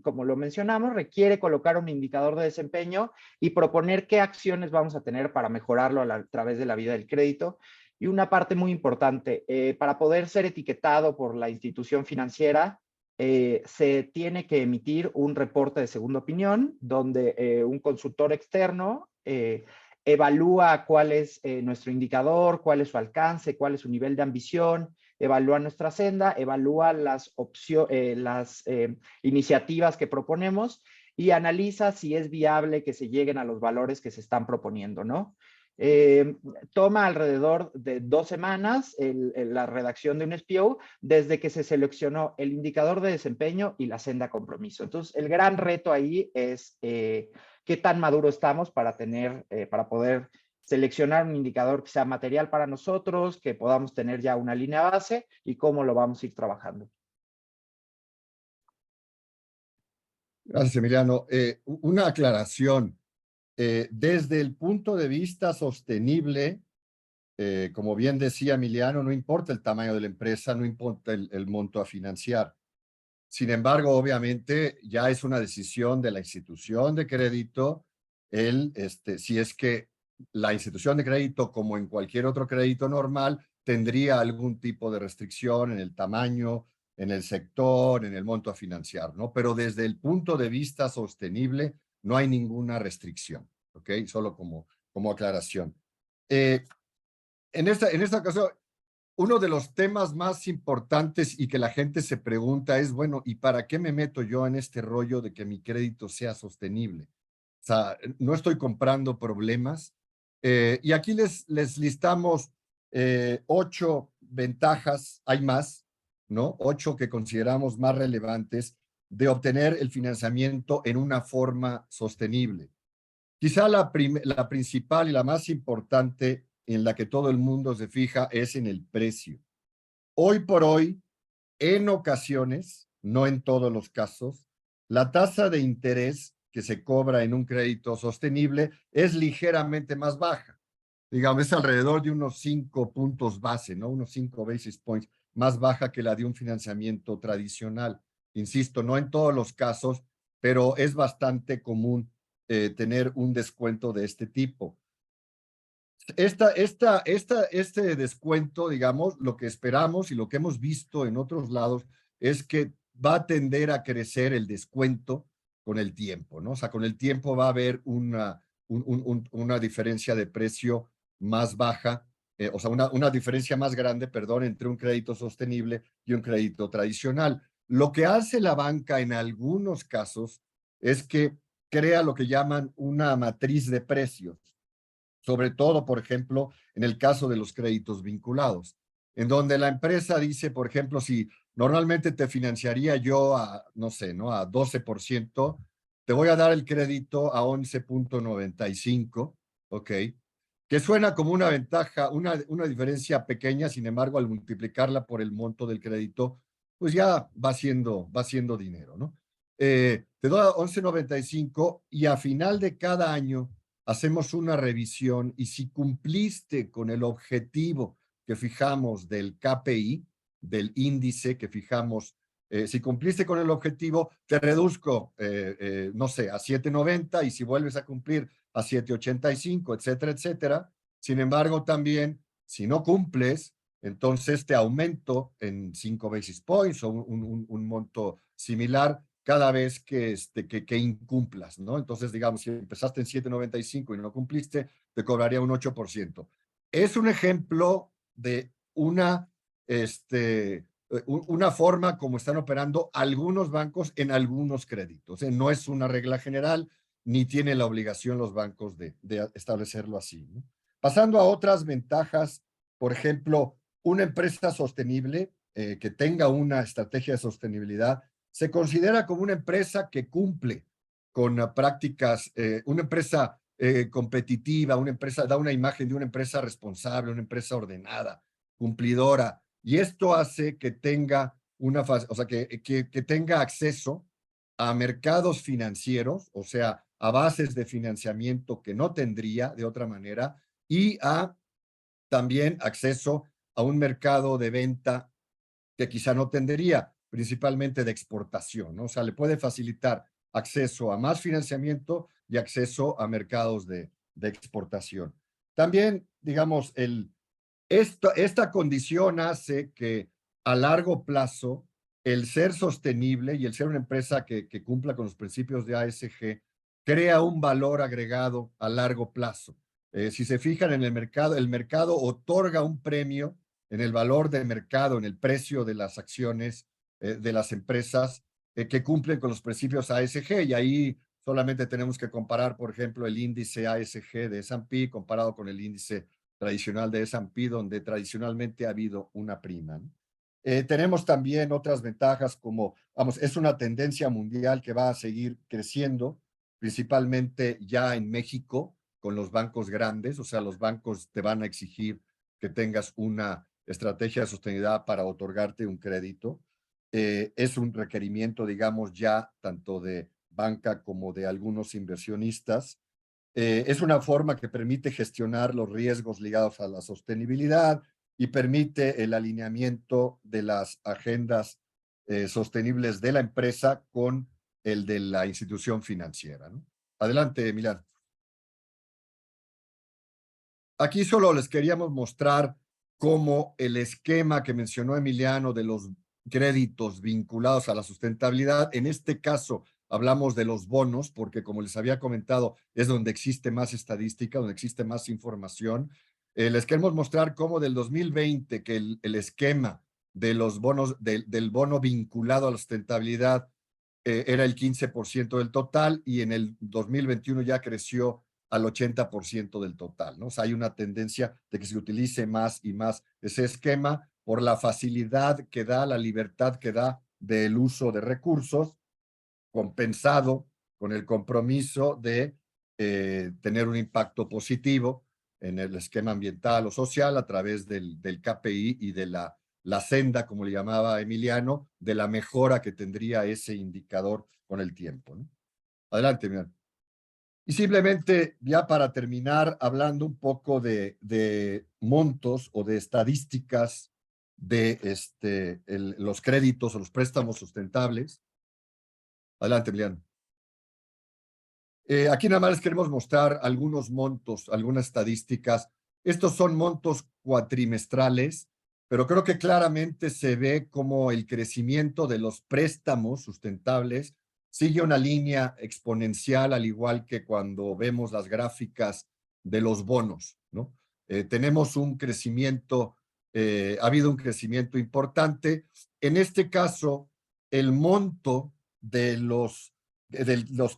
como lo mencionamos, requiere colocar un indicador de desempeño y proponer qué acciones vamos a tener para mejorarlo a través de la vida del crédito. Y una parte muy importante, para poder ser etiquetado por la institución financiera, se tiene que emitir un reporte de segunda opinión donde un consultor externo evalúa cuál es nuestro indicador, cuál es su alcance, cuál es su nivel de ambición, evalúa nuestra senda, evalúa las iniciativas que proponemos y analiza si es viable que se lleguen a los valores que se están proponiendo, ¿no? Toma alrededor de 2 semanas la redacción de un SPO desde que se seleccionó el indicador de desempeño y la senda compromiso. Entonces, el gran reto ahí es qué tan maduro estamos para poder seleccionar un indicador que sea material para nosotros, que podamos tener ya una línea base y cómo lo vamos a ir trabajando. Gracias, Emiliano. Una aclaración. Desde el punto de vista sostenible, como bien decía Emiliano, no importa el tamaño de la empresa, no importa el monto a financiar. Sin embargo, obviamente, ya es una decisión de la institución de crédito, si es que la institución de crédito, como en cualquier otro crédito normal, tendría algún tipo de restricción en el tamaño, en el sector, en el monto a financiar, ¿no? Pero desde el punto de vista sostenible, no hay ninguna restricción, ¿ok? Solo como aclaración. En esta ocasión, uno de los temas más importantes y que la gente se pregunta es, bueno, ¿y para qué me meto yo en este rollo de que mi crédito sea sostenible? O sea, no estoy comprando problemas. Y aquí les listamos 8 ventajas, hay más, ¿no? 8 que consideramos más relevantes de obtener el financiamiento en una forma sostenible. Quizá la principal y la más importante en la que todo el mundo se fija es en el precio. Hoy por hoy, en ocasiones, no en todos los casos, la tasa de interés que se cobra en un crédito sostenible es ligeramente más baja. Digamos, es alrededor de unos 5 puntos base, ¿no? Unos 5 basis points más baja que la de un financiamiento tradicional. Insisto, no en todos los casos, pero es bastante común tener un descuento de este tipo. Este descuento, digamos, lo que esperamos y lo que hemos visto en otros lados es que va a tender a crecer el descuento con el tiempo, ¿no? O sea, con el tiempo va a haber una diferencia de precio más baja o sea, una diferencia más grande, perdón, entre un crédito sostenible y un crédito tradicional. Lo que hace la banca en algunos casos es que crea lo que llaman una matriz de precios, sobre todo, por ejemplo, en el caso de los créditos vinculados, en donde la empresa dice, por ejemplo, si normalmente te financiaría yo a, no sé, ¿no? A 12%, te voy a dar el crédito a 11.95, ¿ok? Que suena como una ventaja, una diferencia pequeña, sin embargo, al multiplicarla por el monto del crédito, pues ya va siendo dinero, ¿no? Te doy 11.95 y a final de cada año hacemos una revisión y si cumpliste con el objetivo que fijamos del KPI, del índice que fijamos, si cumpliste con el objetivo, te reduzco, no sé, a 7.90 y si vuelves a cumplir a 7.85, etcétera, etcétera. Sin embargo, también, si no cumples, entonces te aumento en 5 basis points o un monto similar cada vez que incumplas, ¿no? Entonces, digamos, si empezaste en 7.95 y no cumpliste, te cobraría un 8%. Es un ejemplo de una forma como están operando algunos bancos en algunos créditos. No es una regla general, ni tiene la obligación los bancos de establecerlo así, ¿no? Pasando a otras ventajas, por ejemplo, una empresa sostenible que tenga una estrategia de sostenibilidad se considera como una empresa que cumple con prácticas, una empresa competitiva, una empresa, da una imagen de una empresa responsable, una empresa ordenada, cumplidora, y esto hace que tenga o sea, que tenga acceso a mercados financieros, o sea, a bases de financiamiento que no tendría de otra manera, y a también acceso a un mercado de venta que quizá no tendría, principalmente de exportación, ¿no? O sea, le puede facilitar acceso a más financiamiento y acceso a mercados de exportación. También, digamos, esta condición hace que a largo plazo el ser sostenible y el ser una empresa que cumpla con los principios de ASG crea un valor agregado a largo plazo. Si se fijan en el mercado otorga un premio en el valor de mercado, en el precio de las acciones de las empresas que cumplen con los principios ASG, y ahí solamente tenemos que comparar, por ejemplo, el índice ASG de S&P comparado con el índice tradicional de S&P, donde tradicionalmente ha habido una prima, ¿no? Tenemos también otras ventajas como, vamos, es una tendencia mundial que va a seguir creciendo, principalmente ya en México, con los bancos grandes, o sea, los bancos te van a exigir que tengas una estrategia de sostenibilidad para otorgarte un crédito. Es un requerimiento, digamos, ya tanto de banca como de algunos inversionistas. Es una forma que permite gestionar los riesgos ligados a la sostenibilidad y permite el alineamiento de las agendas sostenibles de la empresa con el de la institución financiera, ¿no? Adelante, Milán. Aquí solo les queríamos mostrar cómo el esquema que mencionó Emiliano de los créditos vinculados a la sustentabilidad, en este caso hablamos de los bonos, porque como les había comentado, es donde existe más estadística, donde existe más información. Les queremos mostrar cómo del 2020, que el esquema de los bonos, del bono vinculado a la sustentabilidad era el 15% del total y en el 2021 ya creció al 80% del total, ¿no? O sea, hay una tendencia de que se utilice más y más ese esquema por la facilidad que da, la libertad que da del uso de recursos, compensado con el compromiso de tener un impacto positivo en el esquema ambiental o social a través del KPI y de la senda, como le llamaba Emiliano, de la mejora que tendría ese indicador con el tiempo, ¿no? Adelante, Emiliano. Y simplemente, ya para terminar, hablando un poco de montos o de estadísticas de los créditos o los préstamos sustentables. Adelante, Emiliano. Aquí nada más les queremos mostrar algunos montos, algunas estadísticas. Estos son montos cuatrimestrales, pero creo que claramente se ve como el crecimiento de los préstamos sustentables sigue una línea exponencial, al igual que cuando vemos las gráficas de los bonos, ¿no? tenemos un crecimiento, ha habido un crecimiento importante. En este caso, el monto de los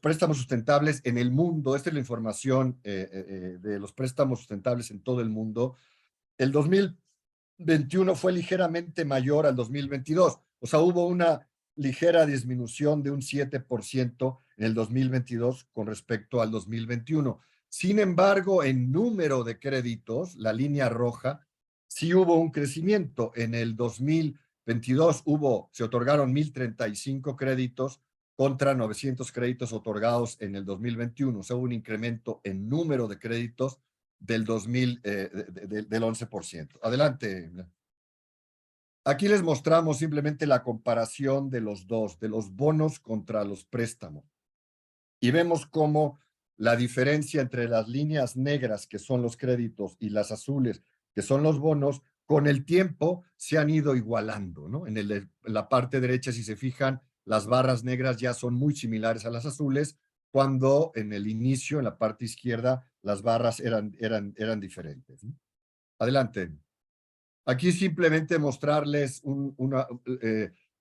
préstamos sustentables en el mundo, esta es la información de los préstamos sustentables en todo el mundo, el 2021 fue ligeramente mayor al 2022, o sea, hubo una ligera disminución de un 7% en el 2022 con respecto al 2021. Sin embargo, en número de créditos, la línea roja, sí hubo un crecimiento. En el 2022 se otorgaron 1,035 créditos contra 900 créditos otorgados en el 2021. O sea, hubo un incremento en número de créditos del 11%. Adelante. Aquí les mostramos simplemente la comparación de los dos, de los bonos contra los préstamos. Y vemos cómo la diferencia entre las líneas negras, que son los créditos, y las azules, que son los bonos, con el tiempo se han ido igualando, ¿no? En la parte derecha, si se fijan, las barras negras ya son muy similares a las azules, cuando en el inicio, en la parte izquierda, las barras eran diferentes, ¿no? Adelante. Aquí simplemente mostrarles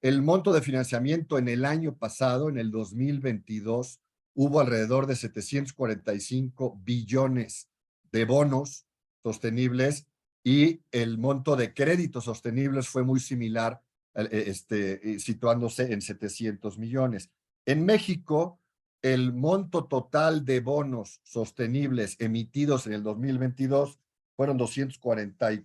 el monto de financiamiento en el año pasado, en el 2022, hubo alrededor de 745 billones de bonos sostenibles y el monto de créditos sostenibles fue muy similar, situándose en 700 millones. En México, el monto total de bonos sostenibles emitidos en el 2022 fueron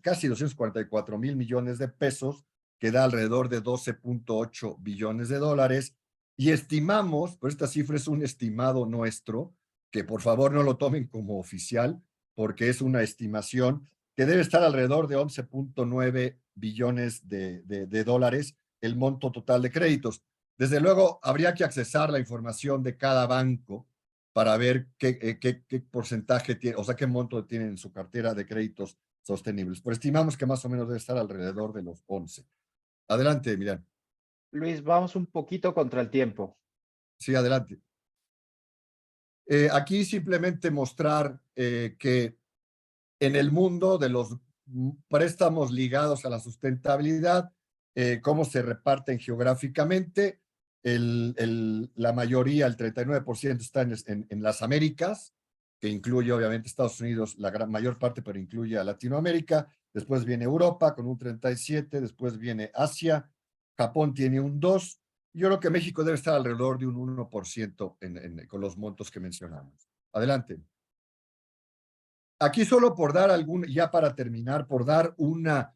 casi 244 mil millones de pesos, que da alrededor de 12.8 billones de dólares. Y estimamos, pero esta cifra es un estimado nuestro, que por favor no lo tomen como oficial, porque es una estimación que debe estar alrededor de 11.9 billones de dólares el monto total de créditos. Desde luego, habría que accesar la información de cada banco para ver qué porcentaje tiene, o sea, qué monto tiene en su cartera de créditos sostenibles. Pero estimamos que más o menos debe estar alrededor de los 11. Adelante, Miriam. Luis, vamos un poquito contra el tiempo. Sí, adelante. Aquí simplemente mostrar que en el mundo de los préstamos ligados a la sustentabilidad, cómo se reparten geográficamente. La mayoría, el 39%, está en las Américas, que incluye obviamente Estados Unidos, la gran mayor parte, pero incluye a Latinoamérica. Después viene Europa con un 37%, después viene Asia, Japón tiene un 2%. Yo creo que México debe estar alrededor de un 1% con los montos que mencionamos. Adelante. Aquí solo por dar ya para terminar, por dar una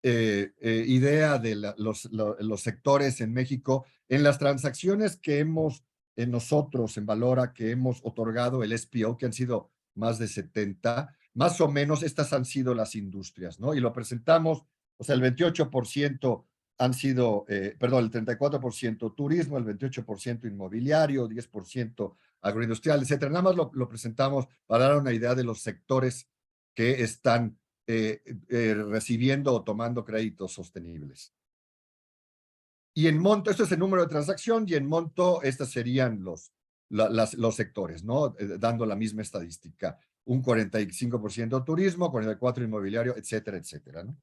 idea de los sectores en México, en las transacciones que hemos nosotros en Valora, que hemos otorgado el SPO, que han sido más de 70, más o menos estas han sido las industrias, ¿no? Y lo presentamos, o sea, el 28% han sido, perdón, el 34% turismo, el 28% inmobiliario, 10% agroindustrial, etcétera. Nada más lo presentamos para dar una idea de los sectores que están recibiendo o tomando créditos sostenibles. Y en monto, esto es el número de transacción, y en monto, estos serían los sectores, ¿no? Dando la misma estadística. Un 45% turismo, 44% inmobiliario, etcétera, etcétera, ¿no?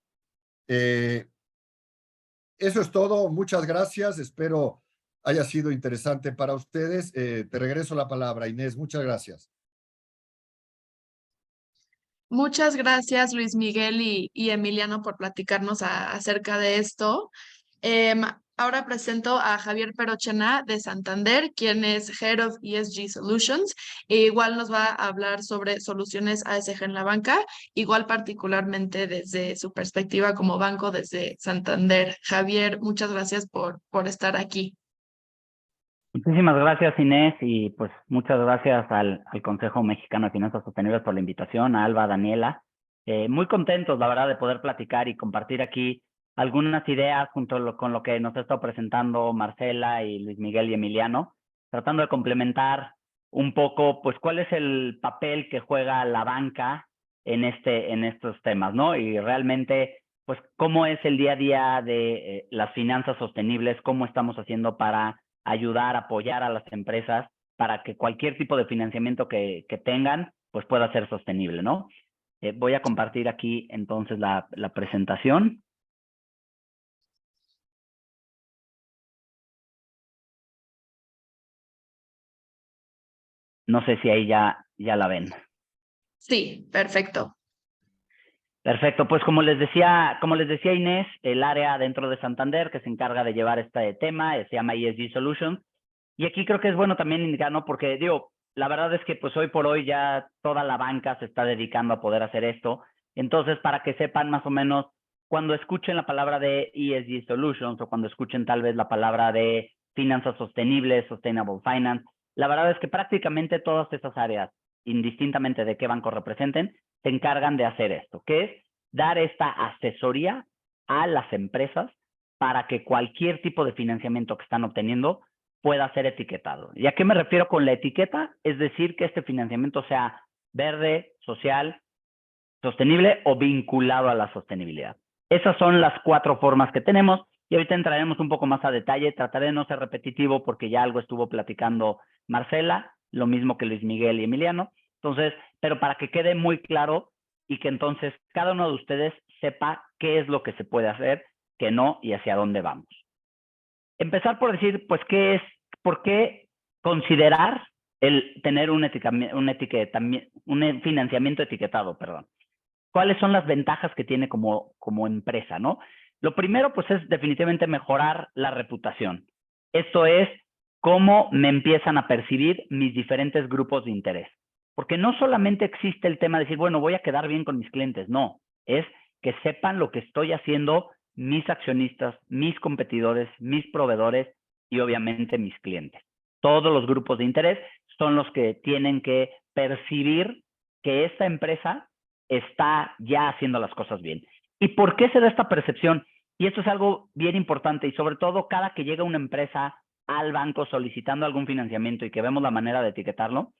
Eso es todo. Muchas gracias. Espero haya sido interesante para ustedes. Te regreso la palabra, Inés. Muchas gracias. Muchas gracias, Luis Miguel y Emiliano, por platicarnos acerca de esto. Ahora presento a Javier Perochena de Santander, quien es Head of ESG Solutions, e igual nos va a hablar sobre soluciones ASG en la banca, igual particularmente desde su perspectiva como banco desde Santander. Javier, muchas gracias por estar aquí. Muchísimas gracias, Inés, y pues muchas gracias al Consejo Mexicano de Finanzas Sostenibles por la invitación, a Alba, a Daniela. Muy contentos, la verdad, de poder platicar y compartir aquí algunas ideas junto con lo que nos ha estado presentando Marcela y Luis Miguel y Emiliano, tratando de complementar un poco, pues, cuál es el papel que juega la banca en estos temas, ¿no? Y realmente, pues, cómo es el día a día de las finanzas sostenibles, cómo estamos haciendo para ayudar, apoyar a las empresas para que cualquier tipo de financiamiento que tengan, pues pueda ser sostenible, ¿no? Voy a compartir aquí entonces la presentación. No sé si ahí ya la ven. Sí, perfecto. Perfecto, pues como les decía Inés, el área dentro de Santander que se encarga de llevar este tema se llama ESG Solutions. Y aquí creo que es bueno también indicar, ¿no? Porque digo, la verdad es que pues hoy por hoy ya toda la banca se está dedicando a poder hacer esto. Entonces, para que sepan más o menos, cuando escuchen la palabra de ESG Solutions o cuando escuchen tal vez la palabra de finanzas sostenibles, Sustainable Finance, la verdad es que prácticamente todas esas áreas, indistintamente de qué banco representen, se encargan de hacer esto, que es dar esta asesoría a las empresas para que cualquier tipo de financiamiento que están obteniendo pueda ser etiquetado. ¿Y a qué me refiero con la etiqueta? Es decir, que este financiamiento sea verde, social, sostenible o vinculado a la sostenibilidad. Esas son las 4 formas que tenemos y ahorita entraremos un poco más a detalle. Trataré de no ser repetitivo porque ya algo estuvo platicando Marcela, lo mismo que Luis Miguel y Emiliano. Entonces, pero para que quede muy claro y que entonces cada uno de ustedes sepa qué es lo que se puede hacer, qué no y hacia dónde vamos. Empezar por decir, pues, por qué considerar el tener un financiamiento etiquetado, perdón. ¿Cuáles son las ventajas que tiene como empresa, no? Lo primero, pues, es definitivamente mejorar la reputación. Esto es cómo me empiezan a percibir mis diferentes grupos de interés. Porque no solamente existe el tema de decir, bueno, voy a quedar bien con mis clientes. No, es que sepan lo que estoy haciendo mis accionistas, mis competidores, mis proveedores y obviamente mis clientes. Todos los grupos de interés son los que tienen que percibir que esta empresa está ya haciendo las cosas bien. ¿Y por qué se da esta percepción? Y esto es algo bien importante y sobre todo cada que llega una empresa al banco solicitando algún financiamiento y que vemos la manera de etiquetarlo,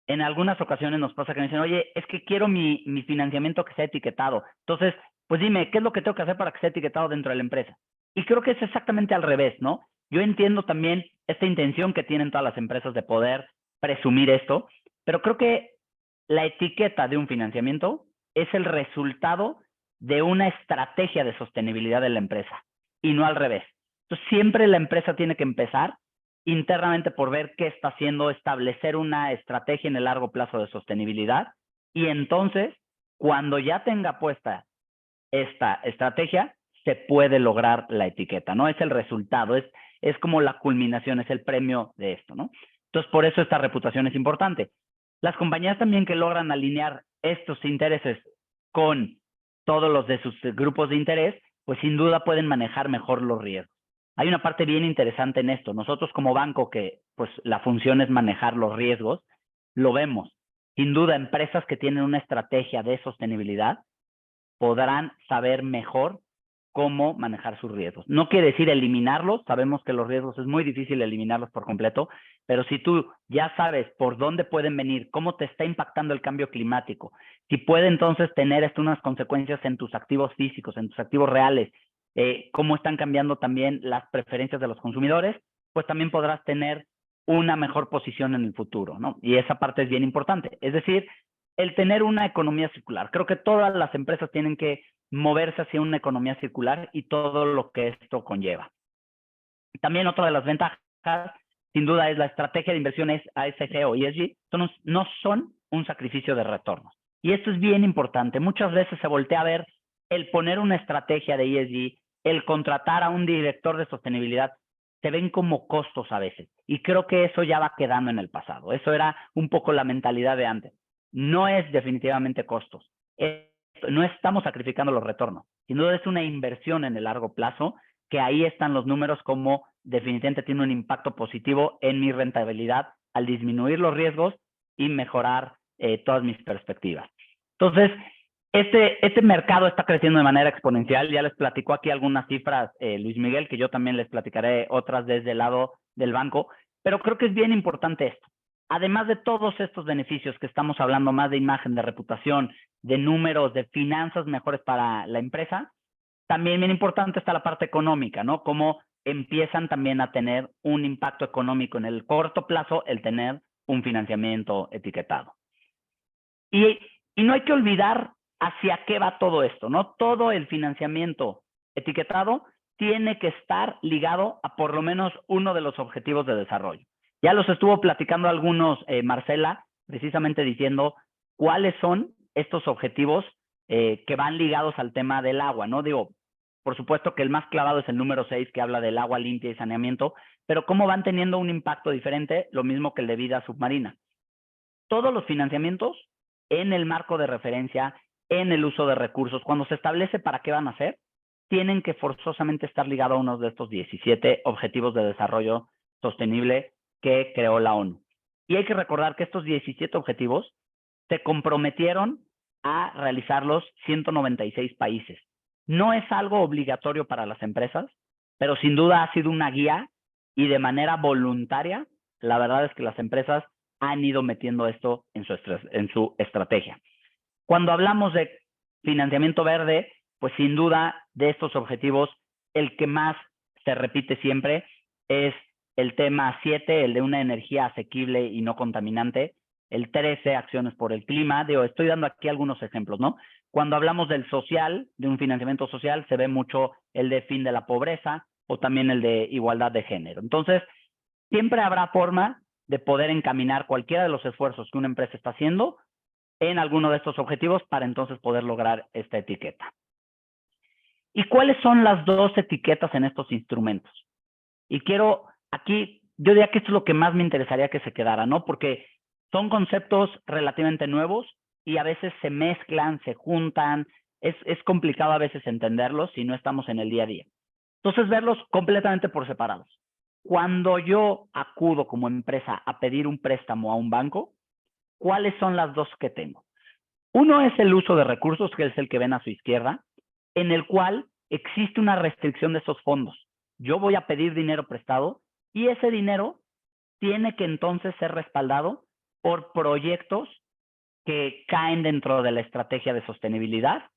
en algunas ocasiones nos pasa que me dicen, oye, es que quiero mi financiamiento que sea etiquetado. Entonces, pues dime, ¿qué es lo que tengo que hacer para que sea etiquetado dentro de la empresa? Y creo que es exactamente al revés, ¿no? Yo entiendo también esta intención que tienen todas las empresas de poder presumir esto, pero creo que la etiqueta de un financiamiento es el resultado de una estrategia de sostenibilidad de la empresa y no al revés. Entonces, siempre la empresa tiene que empezar internamente por ver qué está haciendo, establecer una estrategia en el largo plazo de sostenibilidad y entonces, cuando ya tenga puesta esta estrategia, se puede lograr la etiqueta, ¿no? Es el resultado, es como la culminación, es el premio de esto, ¿no? Entonces, por eso esta reputación es importante. Las compañías también que logran alinear estos intereses con todos los de sus grupos de interés, pues sin duda pueden manejar mejor los riesgos. Hay una parte bien interesante en esto. Nosotros como banco, que pues la función es manejar los riesgos, lo vemos. Sin duda, empresas que tienen una estrategia de sostenibilidad podrán saber mejor cómo manejar sus riesgos. No quiere decir eliminarlos, sabemos que los riesgos es muy difícil eliminarlos por completo, pero si tú ya sabes por dónde pueden venir, cómo te está impactando el cambio climático, si puede entonces tener esto unas consecuencias en tus activos físicos, en tus activos reales, cómo están cambiando también las preferencias de los consumidores, pues también podrás tener una mejor posición en el futuro, ¿no? Y esa parte es bien importante. Es decir, el tener una economía circular. Creo que todas las empresas tienen que moverse hacia una economía circular y todo lo que esto conlleva. También otra de las ventajas, sin duda, es la estrategia de inversiones ASG o ESG, no son un sacrificio de retornos. Y esto es bien importante. Muchas veces se voltea a ver el poner una estrategia de ESG, el contratar a un director de sostenibilidad, se ven como costos a veces. Y creo que eso ya va quedando en el pasado. Eso era un poco la mentalidad de antes. No es definitivamente costos. No estamos sacrificando los retornos. Sin duda es una inversión en el largo plazo, que ahí están los números como definitivamente tiene un impacto positivo en mi rentabilidad al disminuir los riesgos y mejorar todas mis perspectivas. Entonces, este mercado está creciendo de manera exponencial. Ya les platicó aquí algunas cifras Luis Miguel, que yo también les platicaré otras desde el lado del banco, pero creo que es bien importante esto. Además de todos estos beneficios que estamos hablando, más de imagen, de reputación, de números, de finanzas mejores para la empresa, también bien importante está la parte económica, ¿no? Cómo empiezan también a tener un impacto económico en el corto plazo el tener un financiamiento etiquetado. Y Y no hay que olvidar hacia qué va todo esto, ¿no? Todo el financiamiento etiquetado tiene que estar ligado a por lo menos uno de los objetivos de desarrollo. Ya los estuvo platicando algunos, Marcela, precisamente diciendo cuáles son estos objetivos que van ligados al tema del agua, ¿no? Digo, por supuesto que el más clavado es el número 6, que habla del agua limpia y saneamiento, pero cómo van teniendo un impacto diferente, lo mismo que el de vida submarina. Todos los financiamientos en el marco de referencia, en el uso de recursos, cuando se establece para qué van a ser, tienen que forzosamente estar ligados a uno de estos 17 objetivos de desarrollo sostenible que creó la ONU. Y hay que recordar que estos 17 objetivos se comprometieron a realizarlos 196 países. No es algo obligatorio para las empresas, pero sin duda ha sido una guía y de manera voluntaria, la verdad es que las empresas han ido metiendo esto en su estrategia. Cuando hablamos de financiamiento verde, pues sin duda de estos objetivos, el que más se repite siempre es el tema 7, el de una energía asequible y no contaminante, el 13, acciones por el clima. Digo, estoy dando aquí algunos ejemplos, ¿no? Cuando hablamos del social, de un financiamiento social, se ve mucho el de fin de la pobreza o también el de igualdad de género. Entonces, siempre habrá forma de poder encaminar cualquiera de los esfuerzos que una empresa está haciendo en alguno de estos objetivos para entonces poder lograr esta etiqueta. ¿Y cuáles son las dos etiquetas en estos instrumentos? Y quiero aquí, yo diría que esto es lo que más me interesaría que se quedara, ¿no? Porque son conceptos relativamente nuevos y a veces se mezclan, se juntan, es complicado a veces entenderlos si no estamos en el día a día. Entonces, verlos completamente por separados. Cuando yo acudo como empresa a pedir un préstamo a un banco, ¿cuáles son las dos que tengo? Uno es el uso de recursos, que es el que ven a su izquierda, en el cual existe una restricción de esos fondos. Yo voy a pedir dinero prestado y ese dinero tiene que entonces ser respaldado por proyectos que caen dentro de la estrategia de sostenibilidad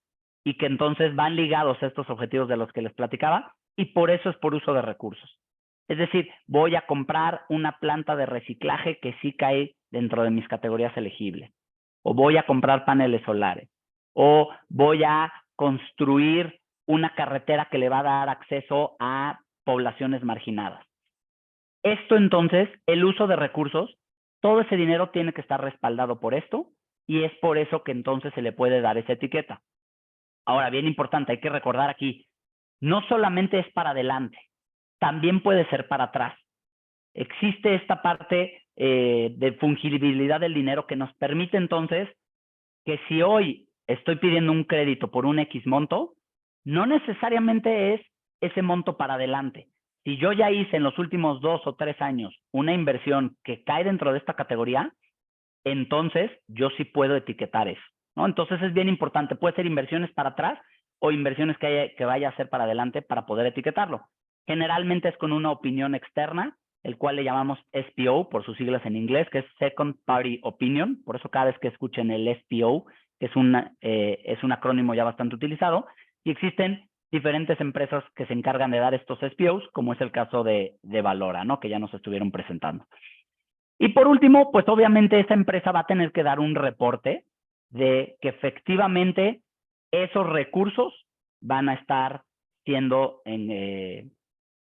y que entonces van ligados a estos objetivos de los que les platicaba, y por eso es por uso de recursos. Es decir, voy a comprar una planta de reciclaje que sí cae dentro de mis categorías elegibles, o voy a comprar paneles solares, o voy a construir una carretera que le va a dar acceso a poblaciones marginadas. Esto entonces, el uso de recursos, todo ese dinero tiene que estar respaldado por esto, y es por eso que entonces se le puede dar esa etiqueta. Ahora, bien importante, hay que recordar aquí, no solamente es para adelante, también puede ser para atrás. Existe esta parte de fungibilidad del dinero que nos permite entonces que si hoy estoy pidiendo un crédito por un X monto, no necesariamente es ese monto para adelante. Si yo ya hice en los últimos 2 o 3 años una inversión que cae dentro de esta categoría, entonces yo sí puedo etiquetar eso, ¿no? Entonces es bien importante, puede ser inversiones para atrás o inversiones que vaya a ser para adelante para poder etiquetarlo. Generalmente es con una opinión externa, el cual le llamamos SPO por sus siglas en inglés, que es Second Party Opinion. Por eso cada vez que escuchen el SPO, que es un acrónimo ya bastante utilizado, y existen diferentes empresas que se encargan de dar estos SPOs, como es el caso de Valora, ¿no? Que ya nos estuvieron presentando. Y por último, pues obviamente esta empresa va a tener que dar un reporte de que efectivamente esos recursos van a estar siendo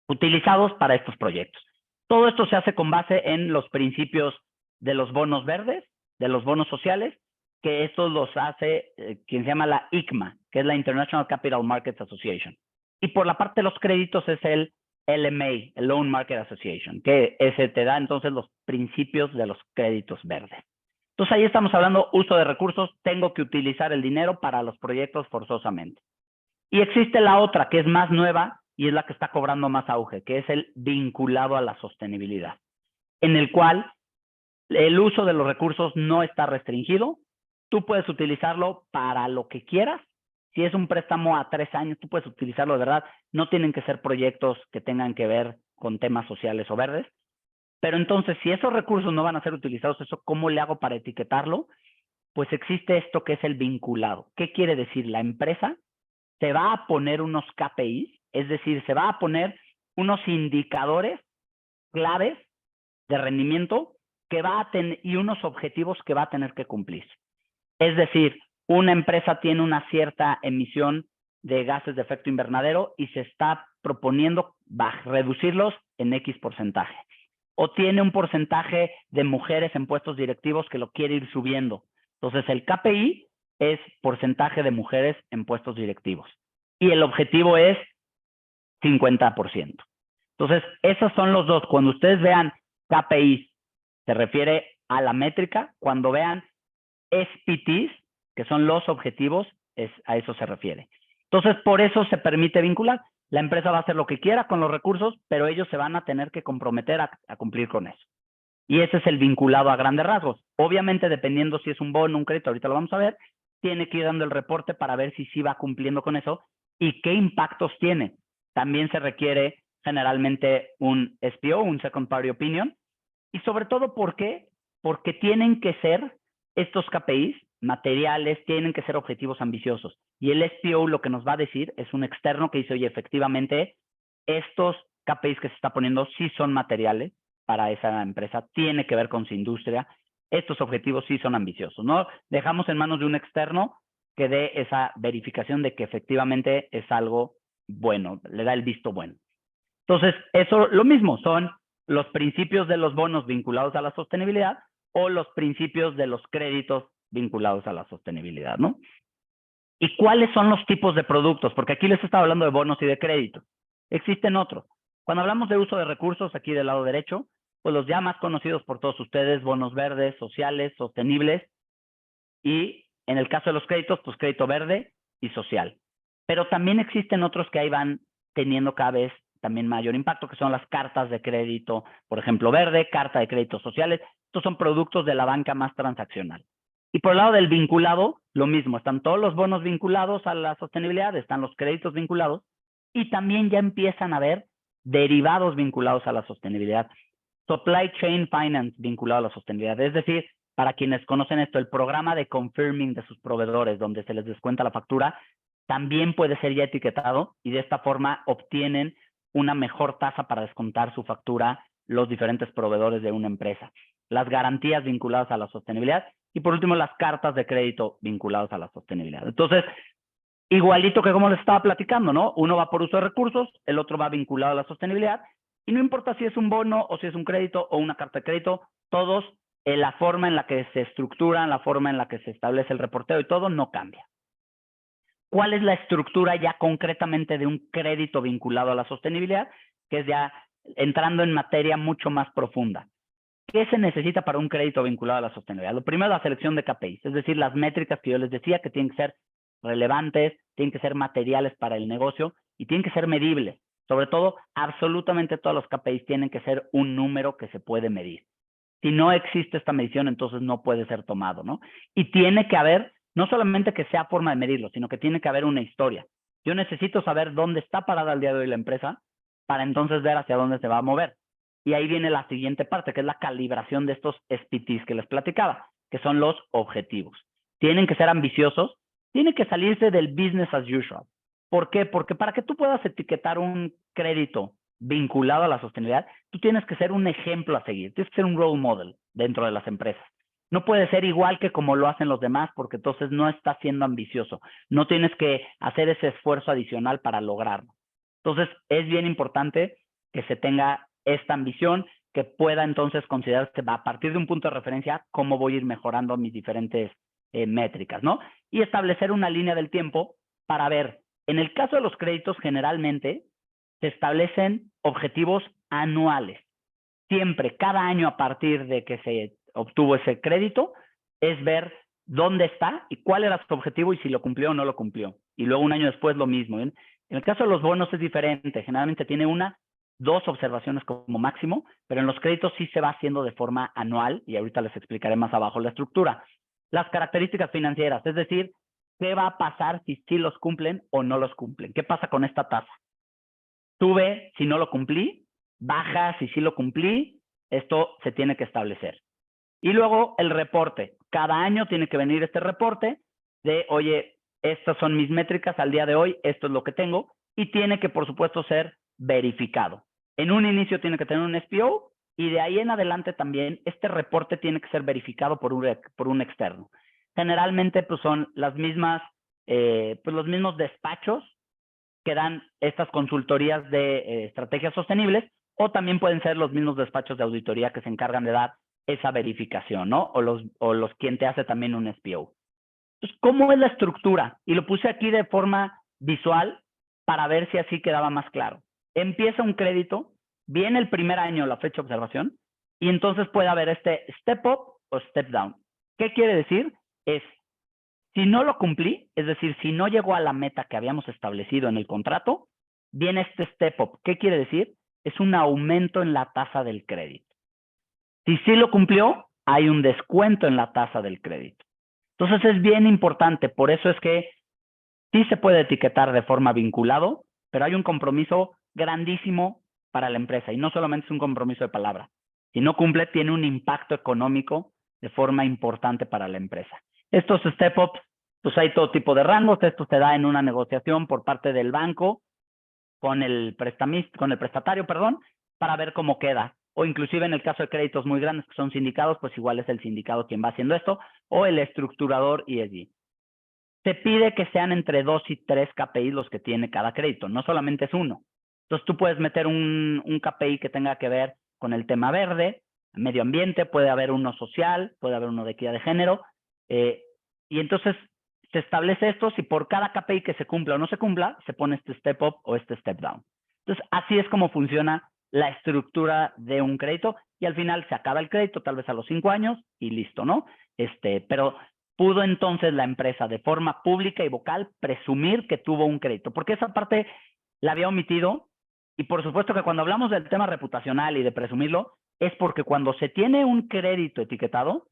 utilizados para estos proyectos. Todo esto se hace con base en los principios de los bonos verdes, de los bonos sociales, que estos los hace quien se llama la ICMA, que es la International Capital Markets Association. Y por la parte de los créditos es el LMA, el Loan Market Association, que ese te da entonces los principios de los créditos verdes. Entonces ahí estamos hablando uso de recursos, tengo que utilizar el dinero para los proyectos forzosamente. Y existe la otra que es más nueva y es la que está cobrando más auge, que es el vinculado a la sostenibilidad, en el cual el uso de los recursos no está restringido, tú puedes utilizarlo para lo que quieras. Si es un préstamo a 3 años, tú puedes utilizarlo de verdad. No tienen que ser proyectos que tengan que ver con temas sociales o verdes. Pero entonces, si esos recursos no van a ser utilizados, ¿eso cómo le hago para etiquetarlo? Pues existe esto que es el vinculado. ¿Qué quiere decir? La empresa se va a poner unos KPIs, es decir, se va a poner unos indicadores claves de rendimiento que va a tener y unos objetivos que va a tener que cumplir. Es decir, una empresa tiene una cierta emisión de gases de efecto invernadero y se está proponiendo reducirlos en X porcentaje. O tiene un porcentaje de mujeres en puestos directivos que lo quiere ir subiendo. Entonces, el KPI es porcentaje de mujeres en puestos directivos. Y el objetivo es 50%. Entonces, esos son los dos. Cuando ustedes vean KPIs, se refiere a la métrica. Cuando vean SPTs, que son los objetivos, a eso se refiere. Entonces, por eso se permite vincular. La empresa va a hacer lo que quiera con los recursos, pero ellos se van a tener que comprometer a cumplir con eso. Y ese es el vinculado a grandes rasgos. Obviamente, dependiendo si es un bono, un crédito, ahorita lo vamos a ver, tiene que ir dando el reporte para ver si sí va cumpliendo con eso y qué impactos tiene. También se requiere generalmente un SPO, un Second Party Opinion. Y sobre todo, ¿por qué? Porque tienen que ser estos KPIs materiales, tienen que ser objetivos ambiciosos. Y el SPO lo que nos va a decir es un externo que dice, oye, efectivamente, estos KPIs que se está poniendo sí son materiales para esa empresa, tiene que ver con su industria, estos objetivos sí son ambiciosos. No dejamos en manos de un externo que dé esa verificación de que efectivamente es algo bueno, le da el visto bueno. Entonces, eso lo mismo, son los principios de los bonos vinculados a la sostenibilidad o los principios de los créditos vinculados a la sostenibilidad, ¿no? ¿Y cuáles son los tipos de productos? Porque aquí les estaba hablando de bonos y de créditos. Existen otros. Cuando hablamos de uso de recursos, aquí del lado derecho, pues los ya más conocidos por todos ustedes, bonos verdes, sociales, sostenibles, y en el caso de los créditos, pues crédito verde y social. Pero también existen otros que ahí van teniendo cada vez también mayor impacto, que son las cartas de crédito, por ejemplo, verde, carta de créditos sociales. Estos son productos de la banca más transaccional. Y por el lado del vinculado, lo mismo. Están todos los bonos vinculados a la sostenibilidad, están los créditos vinculados, y también ya empiezan a haber derivados vinculados a la sostenibilidad. Supply Chain Finance vinculado a la sostenibilidad. Es decir, para quienes conocen esto, el programa de confirming de sus proveedores, donde se les descuenta la factura, también puede ser ya etiquetado y de esta forma obtienen una mejor tasa para descontar su factura los diferentes proveedores de una empresa. Las garantías vinculadas a la sostenibilidad y por último las cartas de crédito vinculadas a la sostenibilidad. Entonces, igualito que como les estaba platicando, ¿no? Uno va por uso de recursos, el otro va vinculado a la sostenibilidad y no importa si es un bono o si es un crédito o una carta de crédito, todos la forma en la que se estructuran, la forma en la que se establece el reporteo y todo no cambia. ¿Cuál es la estructura ya concretamente de un crédito vinculado a la sostenibilidad? Que es ya entrando en materia mucho más profunda. ¿Qué se necesita para un crédito vinculado a la sostenibilidad? Lo primero, la selección de KPIs, es decir, las métricas que yo les decía que tienen que ser relevantes, tienen que ser materiales para el negocio y tienen que ser medibles. Sobre todo, absolutamente todos los KPIs tienen que ser un número que se puede medir. Si no existe esta medición, entonces no puede ser tomado, ¿no? Y tiene que haber, no solamente que sea forma de medirlo, sino que tiene que haber una historia. Yo necesito saber dónde está parada al día de hoy la empresa para entonces ver hacia dónde se va a mover. Y ahí viene la siguiente parte, que es la calibración de estos SPTs que les platicaba, que son los objetivos. Tienen que ser ambiciosos, tienen que salirse del business as usual. ¿Por qué? Porque para que tú puedas etiquetar un crédito vinculado a la sostenibilidad, tú tienes que ser un ejemplo a seguir, tienes que ser un role model dentro de las empresas. No puede ser igual que como lo hacen los demás, porque entonces no estás siendo ambicioso. No tienes que hacer ese esfuerzo adicional para lograrlo. Entonces, es bien importante que se tenga esta ambición, que pueda entonces considerarse a partir de un punto de referencia cómo voy a ir mejorando mis diferentes métricas, ¿no? Y establecer una línea del tiempo para ver, en el caso de los créditos, generalmente se establecen objetivos anuales. Siempre, cada año a partir de que se obtuvo ese crédito, es ver dónde está y cuál era su objetivo y si lo cumplió o no lo cumplió. Y luego un año después lo mismo. En el caso de los bonos es diferente. Generalmente tiene dos observaciones como máximo, pero en los créditos sí se va haciendo de forma anual y ahorita les explicaré más abajo la estructura. Las características financieras, es decir, ¿qué va a pasar si sí los cumplen o no los cumplen? ¿Qué pasa con esta tasa? Sube si no lo cumplí, baja si sí lo cumplí, esto se tiene que establecer. Y luego el reporte. Cada año tiene que venir este reporte de, oye, estas son mis métricas al día de hoy, esto es lo que tengo, y tiene que, por supuesto, ser verificado. En un inicio tiene que tener un SPO y de ahí en adelante también este reporte tiene que ser verificado por un externo. generalmente pues son las mismas, pues los mismos despachos que dan estas consultorías de estrategias sostenibles, o también pueden ser los mismos despachos de auditoría que se encargan de dar esa verificación, ¿no? O los quien te hace también un SPO. Entonces, ¿cómo es la estructura? Y lo puse aquí de forma visual para ver si así quedaba más claro. Empieza un crédito, viene el primer año la fecha de observación, y entonces puede haber este step up o step down. ¿Qué quiere decir? Es, si no lo cumplí, es decir, si no llegó a la meta que habíamos establecido en el contrato, viene este step up. ¿Qué quiere decir? Es un aumento en la tasa del crédito. Si sí lo cumplió, hay un descuento en la tasa del crédito. Entonces es bien importante, por eso es que sí se puede etiquetar de forma vinculado, pero hay un compromiso grandísimo para la empresa y no solamente es un compromiso de palabra. Si no cumple, tiene un impacto económico de forma importante para la empresa. Estos step-ups, pues hay todo tipo de rangos. Esto se da en una negociación por parte del banco con el prestatario, para ver cómo queda. O inclusive en el caso de créditos muy grandes que son sindicados, pues igual es el sindicado quien va haciendo esto, o el estructurador ESG. Se pide que sean entre 2 y 3 KPIs los que tiene cada crédito, no solamente es uno. Entonces tú puedes meter un KPI que tenga que ver con el tema verde, medio ambiente, puede haber uno social, puede haber uno de equidad de género, y entonces se establece esto, si por cada KPI que se cumpla o no se cumpla, se pone este step up o este step down. Entonces así es como funciona la estructura de un crédito, y al final se acaba el crédito, tal vez a los 5 años, y listo, ¿no? Pero pudo entonces la empresa de forma pública y vocal presumir que tuvo un crédito, porque esa parte la había omitido. Y por supuesto que cuando hablamos del tema reputacional y de presumirlo, es porque cuando se tiene un crédito etiquetado,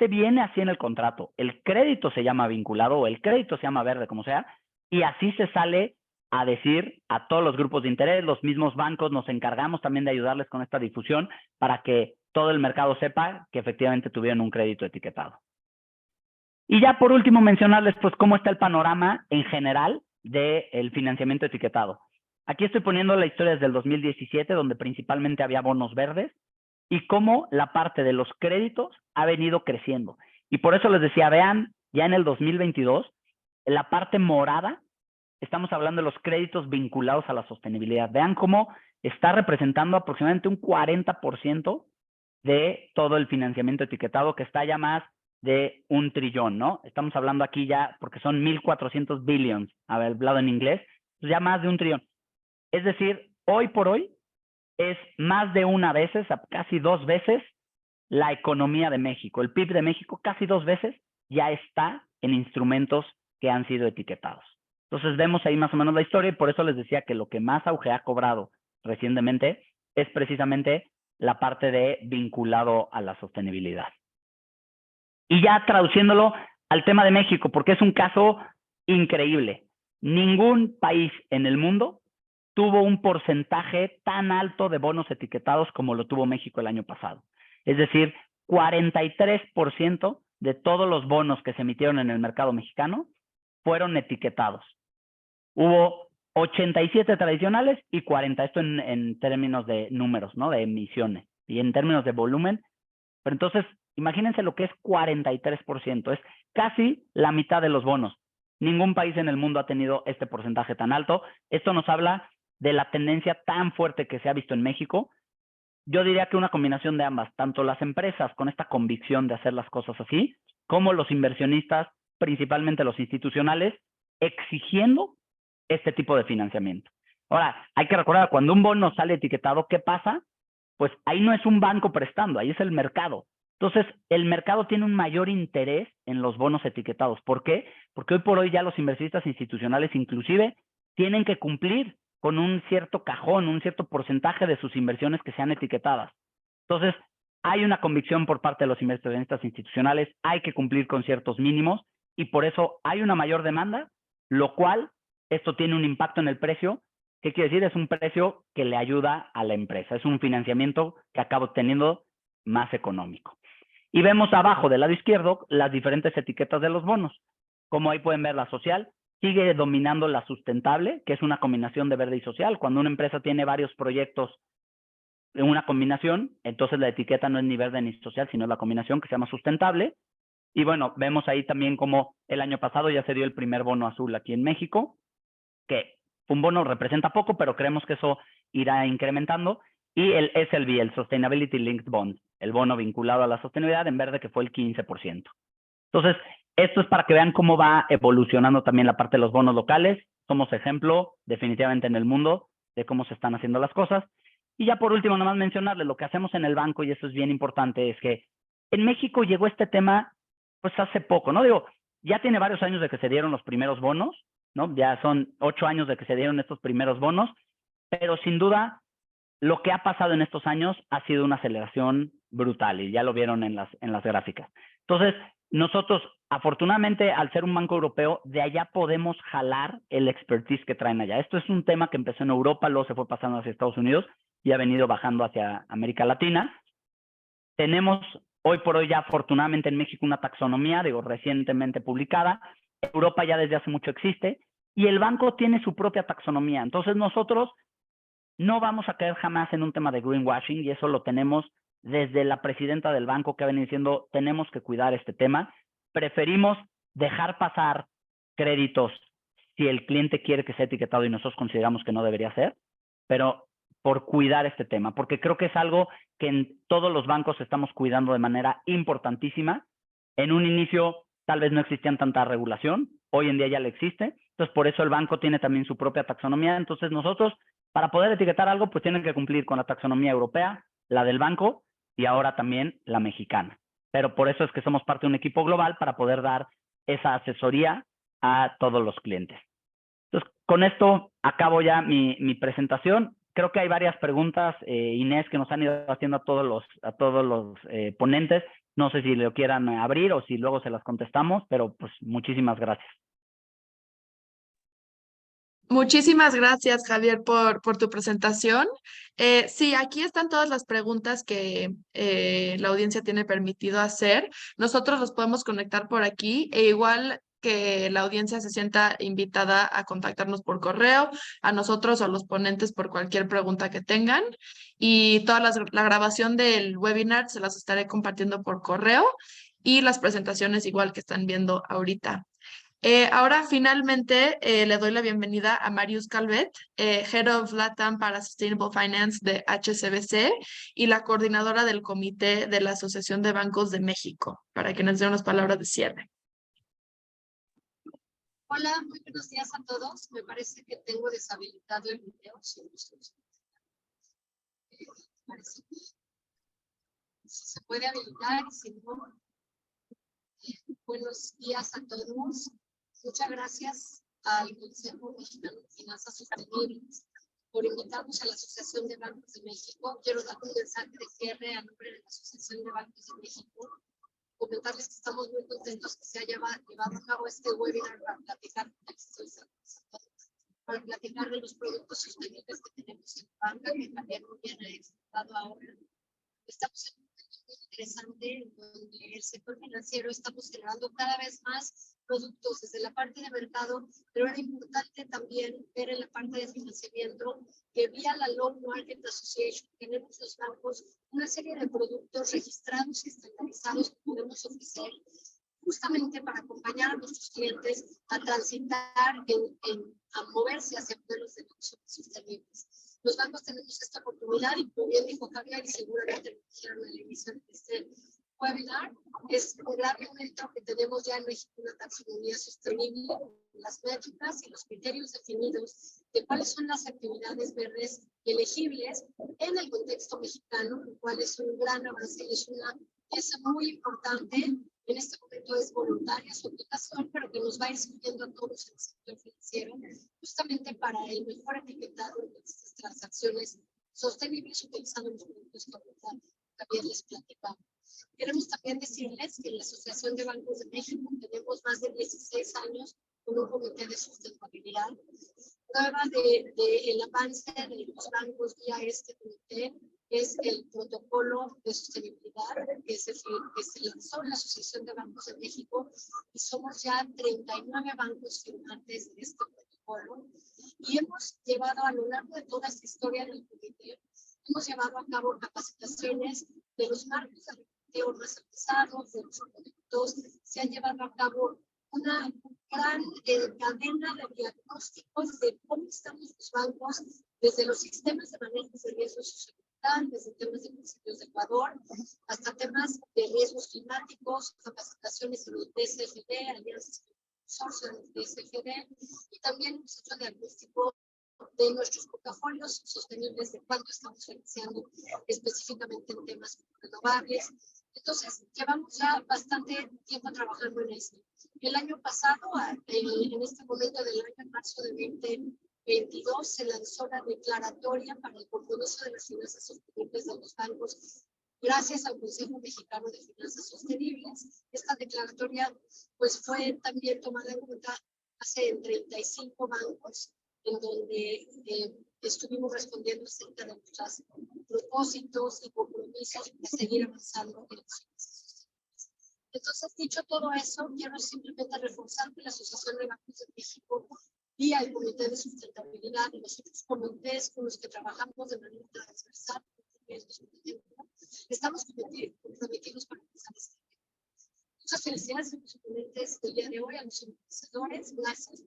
viene así en el contrato. El crédito se llama vinculado o el crédito se llama verde, como sea, y así se sale a decir a todos los grupos de interés. Los mismos bancos nos encargamos también de ayudarles con esta difusión para que todo el mercado sepa que efectivamente tuvieron un crédito etiquetado. Y ya por último mencionarles pues cómo está el panorama en general del financiamiento etiquetado. Aquí estoy poniendo la historia desde el 2017, donde principalmente había bonos verdes, y cómo la parte de los créditos ha venido creciendo. Y por eso les decía, vean, ya en el 2022, en la parte morada, estamos hablando de los créditos vinculados a la sostenibilidad. Vean cómo está representando aproximadamente un 40% de todo el financiamiento etiquetado, que está ya más de 1 trillón, ¿no? Estamos hablando aquí ya, porque son 1,400 billions, hablado en inglés, pues ya más de 1 trillón. Es decir, hoy por hoy es más de una vez, casi 2 veces, la economía de México. El PIB de México casi 2 veces ya está en instrumentos que han sido etiquetados. Entonces vemos ahí más o menos la historia, y por eso les decía que lo que más auge ha cobrado recientemente es precisamente la parte de vinculado a la sostenibilidad. Y ya traduciéndolo al tema de México, porque es un caso increíble. Ningún país en el mundo tuvo un porcentaje tan alto de bonos etiquetados como lo tuvo México el año pasado. Es decir, 43% de todos los bonos que se emitieron en el mercado mexicano fueron etiquetados. Hubo 87 tradicionales y 40, esto en términos de números, ¿no? De emisiones, y en términos de volumen. Pero entonces, imagínense lo que es 43%, es casi la mitad de los bonos. Ningún país en el mundo ha tenido este porcentaje tan alto. Esto nos habla de la tendencia tan fuerte que se ha visto en México. Yo diría que una combinación de ambas, tanto las empresas con esta convicción de hacer las cosas así, como los inversionistas, principalmente los institucionales, exigiendo este tipo de financiamiento. Ahora, hay que recordar, cuando un bono sale etiquetado, ¿qué pasa? Pues ahí no es un banco prestando, ahí es el mercado. Entonces, el mercado tiene un mayor interés en los bonos etiquetados. ¿Por qué? Porque hoy por hoy ya los inversionistas institucionales inclusive tienen que cumplir con un cierto cajón, un cierto porcentaje de sus inversiones que sean etiquetadas. Entonces, hay una convicción por parte de los inversionistas institucionales, hay que cumplir con ciertos mínimos, y por eso hay una mayor demanda, lo cual esto tiene un impacto en el precio. ¿Qué quiere decir? Es un precio que le ayuda a la empresa, es un financiamiento que acaba obteniendo más económico. Y vemos abajo del lado izquierdo las diferentes etiquetas de los bonos. Como ahí pueden ver, la social sigue dominando la sustentable, que es una combinación de verde y social. Cuando una empresa tiene varios proyectos en una combinación, entonces la etiqueta no es ni verde ni social, sino la combinación, que se llama sustentable. Y bueno, vemos ahí también como el año pasado ya se dio el primer bono azul aquí en México, que un bono representa poco, pero creemos que eso irá incrementando. Y el SLB, el Sustainability Linked Bond, el bono vinculado a la sostenibilidad en verde, que fue el 15%. Entonces, esto es para que vean cómo va evolucionando también la parte de los bonos locales. Somos ejemplo definitivamente en el mundo de cómo se están haciendo las cosas. Y ya por último, nomás mencionarles lo que hacemos en el banco, y eso es bien importante, es que en México llegó este tema pues hace poco, ¿no? Digo, ya tiene varios años de que se dieron los primeros bonos, ¿no? Ya son 8 años de que se dieron estos primeros bonos, pero sin duda lo que ha pasado en estos años ha sido una aceleración brutal y ya lo vieron en las gráficas. Entonces, nosotros, afortunadamente, al ser un banco europeo, de allá podemos jalar el expertise que traen allá. Esto es un tema que empezó en Europa, luego se fue pasando hacia Estados Unidos y ha venido bajando hacia América Latina. Tenemos hoy por hoy ya afortunadamente en México una taxonomía, digo, recientemente publicada. Europa ya desde hace mucho existe y el banco tiene su propia taxonomía. Entonces nosotros no vamos a caer jamás en un tema de greenwashing y eso lo tenemos desde la presidenta del banco que ha venido diciendo tenemos que cuidar este tema. Preferimos dejar pasar créditos si el cliente quiere que sea etiquetado y nosotros consideramos que no debería ser, pero por cuidar este tema, porque creo que es algo que en todos los bancos estamos cuidando de manera importantísima. En un inicio tal vez no existían tanta regulación, hoy en día ya le existe, entonces por eso el banco tiene también su propia taxonomía. Entonces nosotros, para poder etiquetar algo, pues tienen que cumplir con la taxonomía europea, la del banco y ahora también la mexicana. Pero por eso es que somos parte de un equipo global para poder dar esa asesoría a todos los clientes. Entonces, con esto acabo ya mi presentación. Creo que hay varias preguntas, Inés, que nos han ido haciendo a todos los ponentes. No sé si lo quieran abrir o si luego se las contestamos, pero pues muchísimas gracias. Muchísimas gracias, Javier, por tu presentación. Sí, aquí están todas las preguntas que la audiencia tiene permitido hacer. Nosotros los podemos conectar por aquí e igual que la audiencia se sienta invitada a contactarnos por correo, a nosotros o a los ponentes por cualquier pregunta que tengan. Y la grabación del webinar se las estaré compartiendo por correo y las presentaciones igual que están viendo ahorita. Ahora finalmente le doy la bienvenida a Marius Calvet, Head of LATAM para Sustainable Finance de HSBC y la coordinadora del Comité de la Asociación de Bancos de México, para que nos dé unas palabras de cierre. Hola, muy buenos días a todos. Me parece que tengo deshabilitado el video. Si se puede habilitar, si no. Buenos días a todos. Muchas gracias al Consejo Mexicano de Finanzas Sostenibles por invitarnos a la Asociación de Bancos de México. Quiero dar un mensaje de cierre a nombre de la Asociación de Bancos de México. Comentarles que estamos muy contentos que se haya llevado a cabo este webinar para platicar de los productos sostenibles que tenemos en banca, que también muy bien ha explicado ahora. Estamos en un momento muy interesante donde el sector financiero estamos generando cada vez más productos desde la parte de mercado, pero era importante también ver en la parte de financiamiento que vía la Loan Market Association tenemos los bancos una serie de productos registrados y estandarizados que podemos ofrecer justamente para acompañar a nuestros clientes a transitar, a moverse hacia modelos de negocio sostenibles. Los bancos tenemos esta oportunidad y como bien dijo Javier y seguramente lo dijeron al inicio de este webinar, es un gran momento que tenemos ya en México una taxonomía sostenible, las métricas y los criterios definidos de cuáles son las actividades verdes elegibles en el contexto mexicano, lo cual es un gran avance y es una pieza muy importante. En este momento es voluntaria su aplicación, pero que nos va a ir sirviendo a todos en el sector financiero, justamente para el mejor etiquetado de estas transacciones sostenibles utilizando los productos que también les platicaba. Queremos también decirles que en la Asociación de Bancos de México tenemos más de 16 años con un comité de sustentabilidad. Prueba del avance de los bancos vía este comité es el protocolo de sostenibilidad que se lanzó en la Asociación de Bancos de México y somos ya 39 bancos firmantes de este protocolo y hemos llevado a lo largo de toda esta historia del comité, hemos llevado a cabo capacitaciones de los marcos de conteo no es empezado, de los productos, se han llevado a cabo una gran cadena de diagnósticos de cómo estamos los bancos, desde los sistemas de manejo de riesgos socioambiental, desde temas de principios de Ecuador, hasta temas de riesgos climáticos, capacitaciones en el DSFD, alianzas consorcios del DSFD, y también hemos hecho diagnóstico de nuestros portafolios sostenibles, de cuánto estamos financiando específicamente en temas renovables. Entonces, llevamos ya bastante tiempo trabajando en esto. El año pasado, en este momento del año, en marzo de 2022, se lanzó la declaratoria para el compromiso de las finanzas sostenibles de los bancos, gracias al Consejo Mexicano de Finanzas Sostenibles. Esta declaratoria pues, fue también tomada en cuenta hace 35 bancos, en donde estuvimos respondiendo acerca de nuestros propósitos y compromisos para seguir avanzando en las finanzas sostenibles. Entonces, dicho todo eso, quiero simplemente reforzar que la Asociación de Bancos de México, vía el Comité de Sustentabilidad y los otros comités con los que trabajamos de manera transversal, estamos comprometidos para empezar este año. Muchas felicidades a los ponentes del día de hoy, a los emprendedores, gracias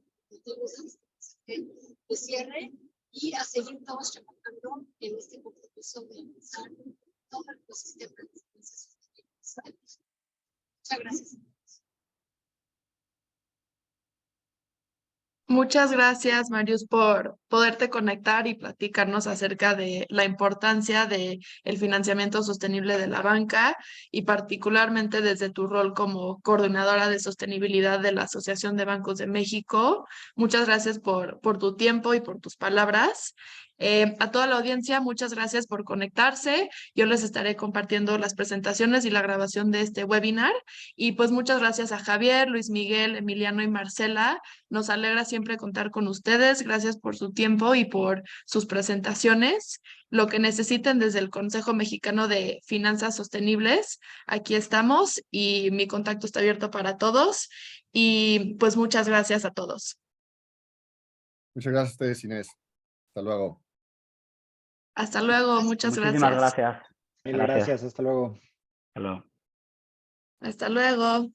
de cierre y a seguir todos trabajando en este compromiso de avanzar todo el ecosistema de finanzas sostenibles. Muchas gracias. Muchas gracias, Marius, por poderte conectar y platicarnos acerca de la importancia del financiamiento sostenible de la banca y particularmente desde tu rol como coordinadora de sostenibilidad de la Asociación de Bancos de México. Muchas gracias por tu tiempo y por tus palabras. A toda la audiencia, muchas gracias por conectarse. Yo les estaré compartiendo las presentaciones y la grabación de este webinar. Y pues muchas gracias a Javier, Luis Miguel, Emiliano y Marcela. Nos alegra siempre contar con ustedes. Gracias por su tiempo y por sus presentaciones. Lo que necesiten desde el Consejo Mexicano de Finanzas Sostenibles, aquí estamos y mi contacto está abierto para todos. Y pues muchas gracias a todos. Muchas gracias a ustedes, Inés. Hasta luego. Hasta luego, muchas Muchísimas gracias. gracias. Mil gracias, hasta luego. Hasta luego. Hasta luego.